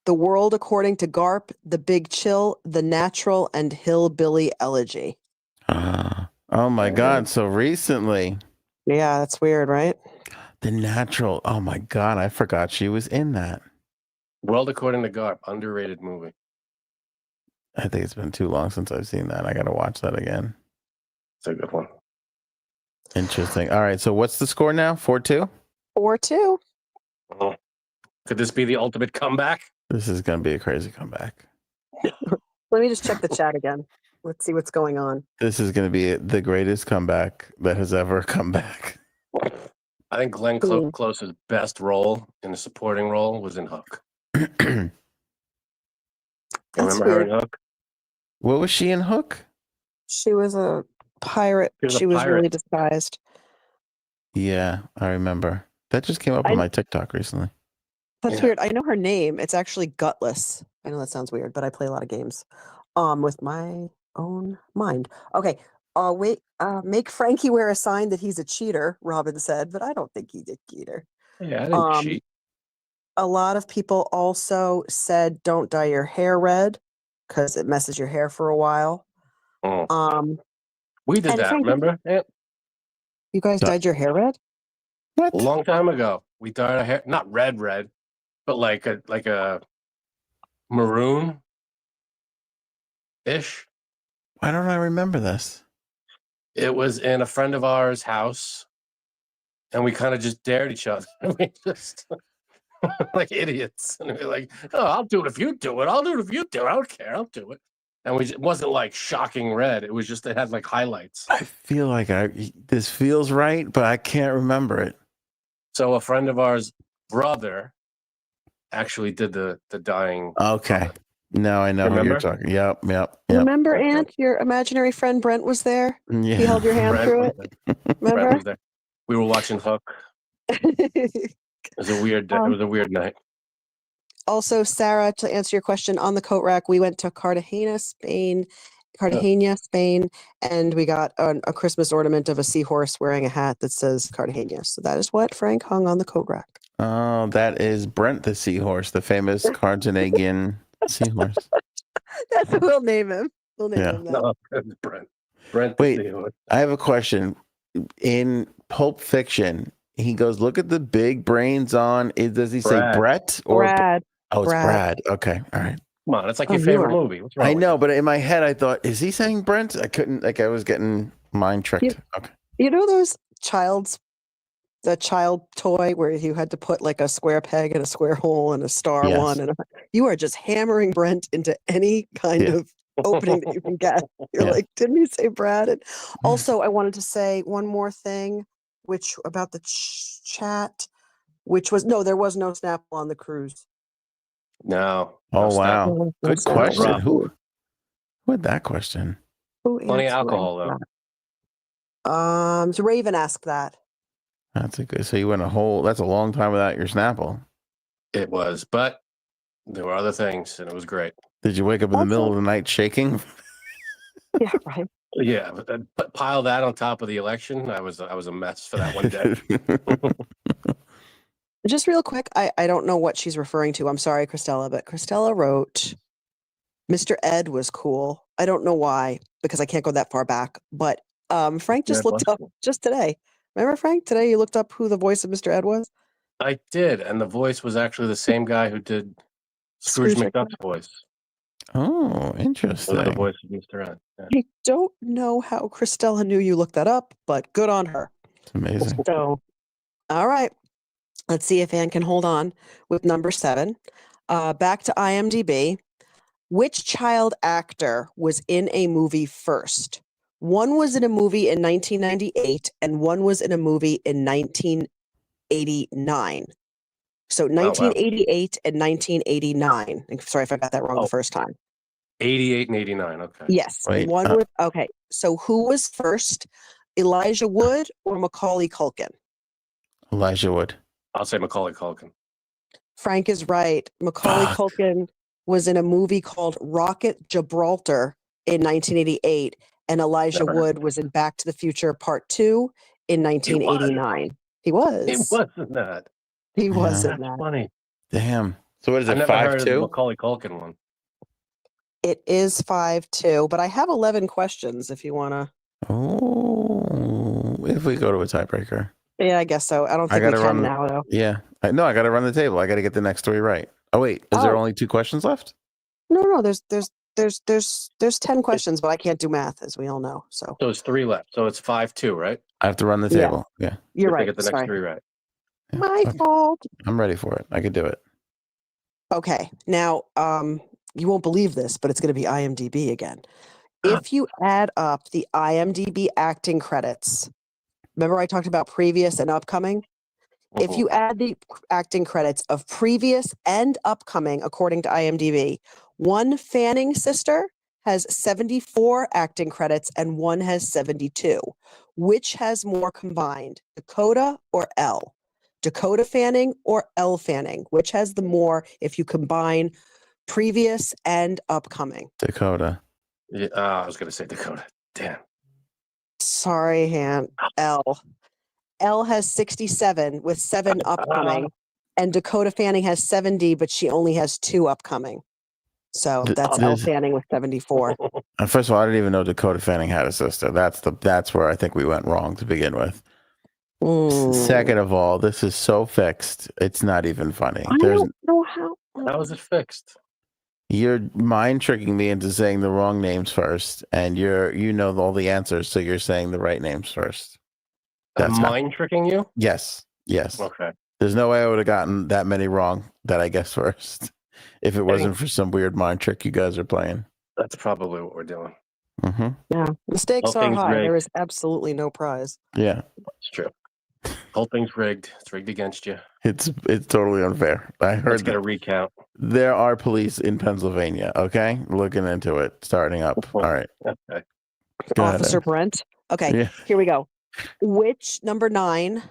The World According to Garp, The Big Chill, The Natural, and Hillbilly Elegy. Oh my God! So recently, Yeah, that's weird, right? The Natural. Oh my God! I forgot she was in that. World According to Garp, underrated movie. I think it's been too long since I've seen that. I got to watch that again. It's a good one. Interesting. All right. So what's the score now? 4-2. 4-2. Oh. Could this be the ultimate comeback? This is going to be a crazy comeback. Let me just check the chat again. Let's see what's going on. This is going to be the greatest comeback that has ever come back. I think Glenn Cool. Close's best role in a supporting role was in Hook. You That's remember her weird. in Hook? What was she in Hook? She was a pirate. She was a She was really pirate. disguised. Yeah, I remember. That just came up I- on my TikTok recently. That's Yeah. weird. I know her name. It's actually Gutless. I know that sounds weird, but I play a lot of games with my own mind. Okay. Wait, make Frankie wear a sign that he's a cheater, Robin said, but I don't think he's a cheater. Yeah, I didn't Um, cheat. A lot of people also said don't dye your hair red because it messes your hair for a while. Oh. We did and that, Frankie- remember? Yeah. You guys Duh. dyed your hair red? What? A long time ago. We dyed our hair, not red, but like a maroon ish. Why don't I remember this? It was in a friend of ours' house, and we kind of just dared each other. We just like idiots, and we were like, "Oh, I'll do it if you do it. I'll do it if you do it. I don't care. I'll do it." And it wasn't like shocking red. It was just it had like highlights. I feel like this feels right, but I can't remember it. So a friend of ours' brother actually did the dyeing. Okay. Now I know who you're Remember? talking. Yep. Remember, Okay. Aunt, your imaginary friend Brent was there? Yeah. He held your hand Brent through was it. there. Brent Remember? was there. We were watching Hook. It was a weird. It was a weird night. Also, Sarah, to answer your question on the coat rack, we went to Cartagena, Spain, and we got a Christmas ornament of a seahorse wearing a hat that says Cartagena. So that is what Frank hung on the coat rack. Oh, that is Brent the seahorse, the famous Cartagenian seahorse. That's what we'll name him. We'll name Yeah. him that. No, it's Brent. Brent. Wait. the Seahorse. I have a question. In Pulp Fiction, he goes, "Look at the big brains on." Does he say Brad. Brett or? Brad. Oh, it's Brad. Brad. Okay, all right. Come on, it's like Oh, your you favorite are- movie. What's wrong I with know, you? but in my head, I thought, "Is he saying Brent?" I couldn't. Like, I was getting mind tricked. Okay. You know those the child toy where you had to put like a square peg and a square hole and a star Yes. one, and you are just hammering Brent into any kind Yeah. of opening that you can get. You're Yeah. like, didn't you say Brad? And also, I wanted to say one more thing, which about the chat, which was no, there was no Snapple on the cruise. No. Oh no, stop. wow. There was no Good Snapple question. on the Who cruise. had that question? Who Plenty of answered alcohol though. that? So Raven asked that. That's a good. So you went that's a long time without your Snapple. It was, but there were other things, and it was great. Did you wake up in the middle Also- of the night shaking? Yeah, right. Yeah, but pile that on top of the election. I was a mess for that one day. Just real quick, I don't know what she's referring to. I'm sorry, Christella, but Christella wrote Mr. Ed was cool. I don't know why, because I can't go that far back. But Frank just Ed looked was up just today. Remember, Frank? Today you looked up who the voice of Mr. Ed was? I did, and the voice was actually the same guy who did Scrooge Scrooge McDuck's voice. Oh, It was the interesting. voice of Mr. Ed. Yeah. I don't know how Christella knew you looked that up, but good on her. It's amazing. So, all right. Let's see if Anne can hold on with number 7. Back to IMDb. Which child actor was in a movie first? One was in a movie in 1998 and one was in a movie in 1989. So 1988 and 1989. Sorry if I got that wrong Oh. the first time. 88 and 89. Okay. Yes. Wait, One was okay. So who was first? Elijah Wood or Macaulay Culkin? Elijah Wood. I'll say Macaulay Culkin. Frank is right. Macaulay Fuck. Culkin was in a movie called Rocket Gibraltar in 1988, and Elijah Never heard Wood was in Back to the Future Part 2 in 1989. He was. It wasn't that. He was Yeah. in That's that. funny. Damn. So what is I it? never heard of the 5-2? Macaulay Culkin one. It is 5-2, but I have 11 questions if you want to. Oh, if we go to a tiebreaker. Yeah, I guess so. I don't I think we gotta can run- now, though. Yeah. I got to run the table. I got to get the next 3 right. Oh, wait. Is there Oh. only 2 questions left? No, there's 10 questions, but I can't do math, as we all know. So So it's 3 left. So it's 5-2, right? I have to run the Yeah. table. Yeah. you're If they right. get the next Sorry. 3 right. Yeah. My Okay. fault. I'm ready for it. I could do it. Okay. Now, you won't believe this, but it's going to be IMDb again. If you add up the IMDb acting credits, remember I talked about previous and upcoming? If you add the acting credits of previous and upcoming, according to IMDb, one Fanning sister has 74 acting credits and one has 72. Which has more combined, Dakota or Elle? Dakota Fanning or Elle Fanning? Which has the more if you combine previous and upcoming? Dakota. Yeah, I was going to say Dakota. Damn. Sorry, Elle. Elle has 67 with 7 upcoming, and Dakota Fanning has 70, but she only has 2 upcoming. So that's Elle Fanning with 74. First of all, I didn't even know Dakota Fanning had a sister. That's where I think we went wrong to begin with. Second of all, this is so fixed. It's not even funny. I don't know how. How is it fixed? You're mind tricking me into saying the wrong names first, and you know all the answers, so you're saying the right names first. That's mind tricking you? Yes. Okay. There's no way I would have gotten that many wrong that I guessed first if it wasn't for some weird mind trick you guys are playing. That's probably what we're doing. Mm-hmm. Yeah, the stakes Whole are thing's high. rigged. There is absolutely no prize. Yeah, It's true. Whole thing's rigged. It's rigged against you. it's totally unfair. I Let's heard get a recount. there are police in Pennsylvania. Okay, looking into it, starting up. All right, Okay. Go ahead, Officer Ed. Brent. Okay, Yeah. here we go. Number 9,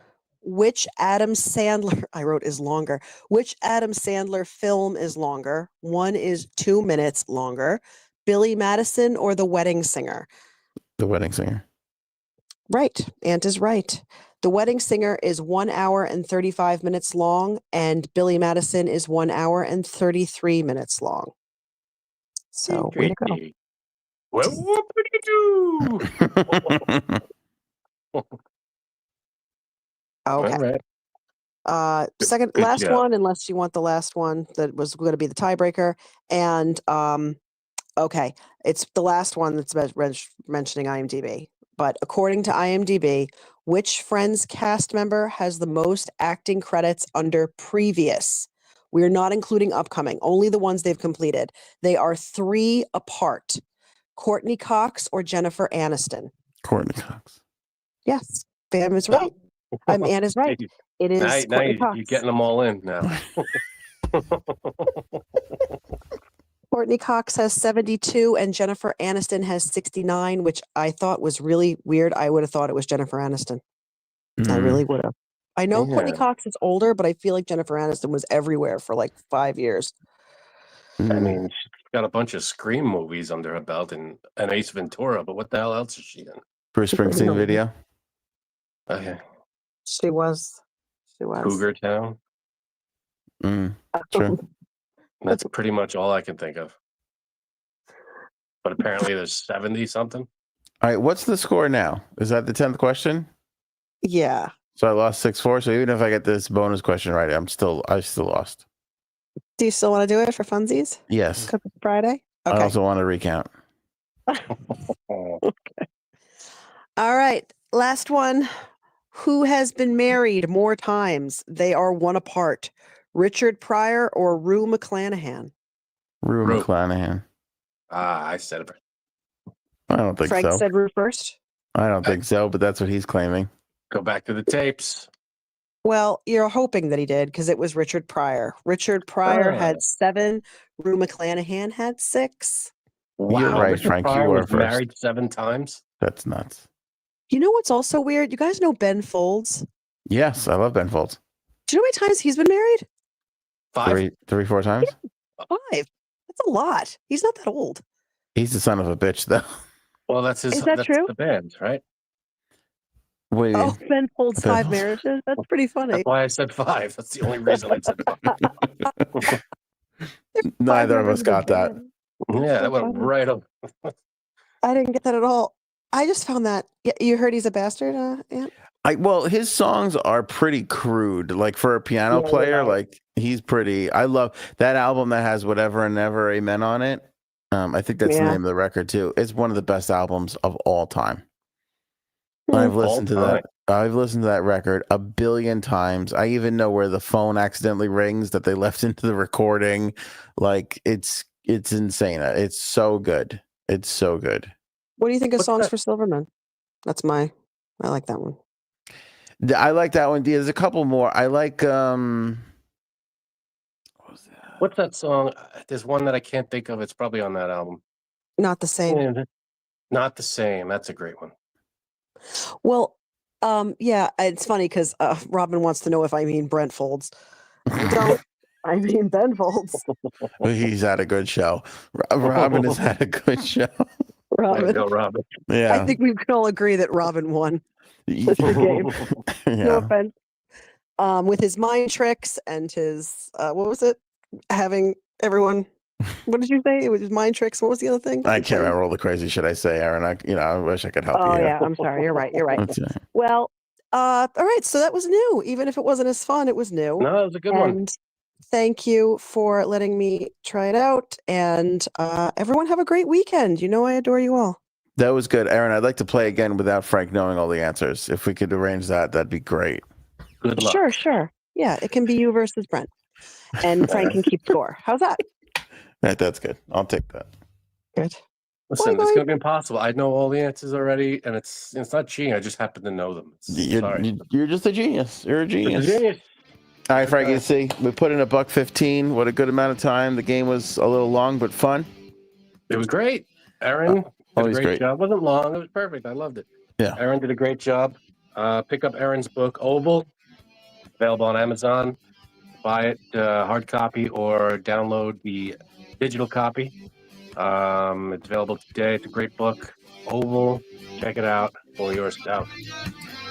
which Adam Sandler, I wrote is longer. Which Adam Sandler film is longer? One is 2 minutes longer. Billy Madison or The Wedding Singer? The Wedding Singer. Right. Ant is right. The Wedding Singer is 1 hour and 35 minutes long, and Billy Madison is 1 hour and 33 minutes long. So, way to go. Well, whoop-a-dee-doo. Okay. All right. Last job. one, unless you want the last one that was going to be the tiebreaker. And okay, it's the last one that's mentioning IMDb. But according to IMDb, which Friends cast member has the most acting credits under previous? We are not including upcoming, only the ones they've completed. They are 3 apart. Courtney Cox or Jennifer Aniston? Courtney Cox. Yes, Bam is right. Ann is right. It is Now Courtney you're Cox. getting them all in now. Courtney Cox has 72 and Jennifer Aniston has 69, which I thought was really weird. I would have thought it was Jennifer Aniston. I really would have. I know Courtney Yeah. Cox is older, but I feel like Jennifer Aniston was everywhere for like 5 years. I mean, she's got a bunch of Scream movies under her belt and Ace Ventura, but what the hell else is she in? Bruce Springsteen video. Okay. She was. Cougar Town. True. That's pretty much all I can think of. But apparently there's 70 something. All right, what's the score now? Is that the 10th question? Yeah. So I lost 6-4. So even if I get this bonus question right, I still lost. Do you still want to do it for funsies? Yes. Because it's Friday? I Okay. also want to recount. Okay. All right. Last one. Who has been married more times? They are 1 apart. Richard Pryor or Rue McClanahan? Rue Rue. McClanahan. I said it. I don't think Frank so. said Rue first. I don't think so, but that's what he's claiming. Go back to the tapes. Well, you're hoping that he did because it was Richard Pryor. Richard Pryor had 7. Rue McClanahan had 6. Wow, You're right, Richard Frank. You Pryor were was first. married 7 times. That's nuts. You know what's also weird? You guys know Ben Folds? Yes, I love Ben Folds. Do you know how many times he's been married? 5. 4 times. 5. That's a lot. He's not that old. He's the son of a bitch, though. Well, that's his. Is that that's true? The band, right? Wait, Oh, Ben Folds Ben 5 Folds. marriages. That's pretty funny. That's why I said 5. That's the only reason I said 5. neither of us got that. Yeah, that went right up. I didn't get that at all. I just found that. You heard he's a bastard, Ant? Well, his songs are pretty crude. Like for a piano Yeah, player, you're right. like he's pretty. I love that album that has Whatever and Never Amen on it. I think that's the Yeah. name of the record too. It's one of the best albums of all time. Hmm. I've listened to All that. I've listened to that record a billion times. I even know where the phone accidentally rings that they left into the recording. Like it's insane. It's so good. It's so good. What do you think of What's Songs that? for Silverman? I like that one. I like that one. There's a couple more. I like what was that? What's that song? There's one that I can't think of. It's probably on that album. Not the same. Yeah, Not the Same. That's a great one. Well, yeah, it's funny because Robin wants to know if I mean Brent Folds. Don't. I mean Ben Folds. He's had a good show. Robin has had a good show. Way to Robin. go, Robin. Yeah. I think we can all agree that Robin won the game. No Yeah. offense. With his mind tricks and his what was it? Having everyone. What did you say? It was his mind tricks. What was the other thing? I can't remember all the crazy shit I say, Aaron. I wish I could help Oh you. yeah, I'm sorry. You're right. You're right. That's it. Well, all right. So that was new. Even if it wasn't as fun, it was new. No, it was a good one. And thank you for letting me try it out. And everyone have a great weekend. You know I adore you all. That was good, Aaron. I'd like to play again without Frank knowing all the answers. If we could arrange that, that'd be great. Good luck. Sure, sure. Yeah, it can be you versus Brent. And Frank can keep score. How's that? That's good. I'll take that. Good. Listen, Bye, it's bye. gonna be impossible. I know all the answers already, and it's not cheating. I just happen to know them. Sorry. You're just a genius. You're a genius. Genius. All right, Frankie. Okay. See, we put in $1.15. What a good amount of time. The game was a little long, but fun. It was great. Aaron did a always great, great. job. It wasn't long. It was perfect. I loved it. Yeah. Aaron did a great job. Pick up Aaron's book, Oval, available on Amazon. Buy it hard copy or download the digital copy. It's available today. It's a great book. Oval. Check it out for yourself.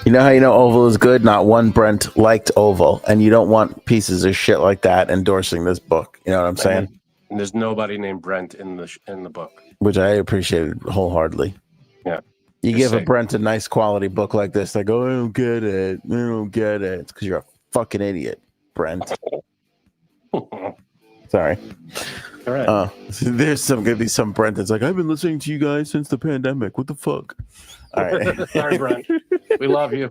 You know how you know Oval is good? Not one Brent liked Oval, and you don't want pieces of shit like that endorsing this book. You know what I'm saying? And there's nobody named Brent in the book. Which I appreciated wholeheartedly. Yeah. You Just give a saying. Brent a nice quality book like this, they go, I don't get it. I don't get it. It's because you're a fucking idiot, Brent. Sorry. All right. There's gonna be some Brent that's like, I've been listening to you guys since the pandemic. What the fuck? All right. Sorry, Brent. We love you.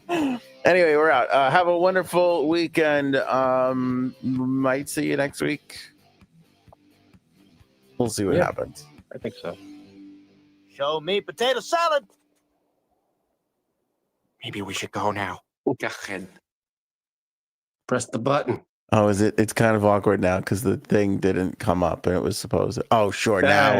Anyway, we're out. Have a wonderful weekend. Might see you next week. We'll see what Yeah. happens. I think so. Show me potato salad. Maybe we should go now. Go ahead. Press the button. Oh, is it? It's kind of awkward now because the thing didn't come up and it was supposed to. Oh, sure. Now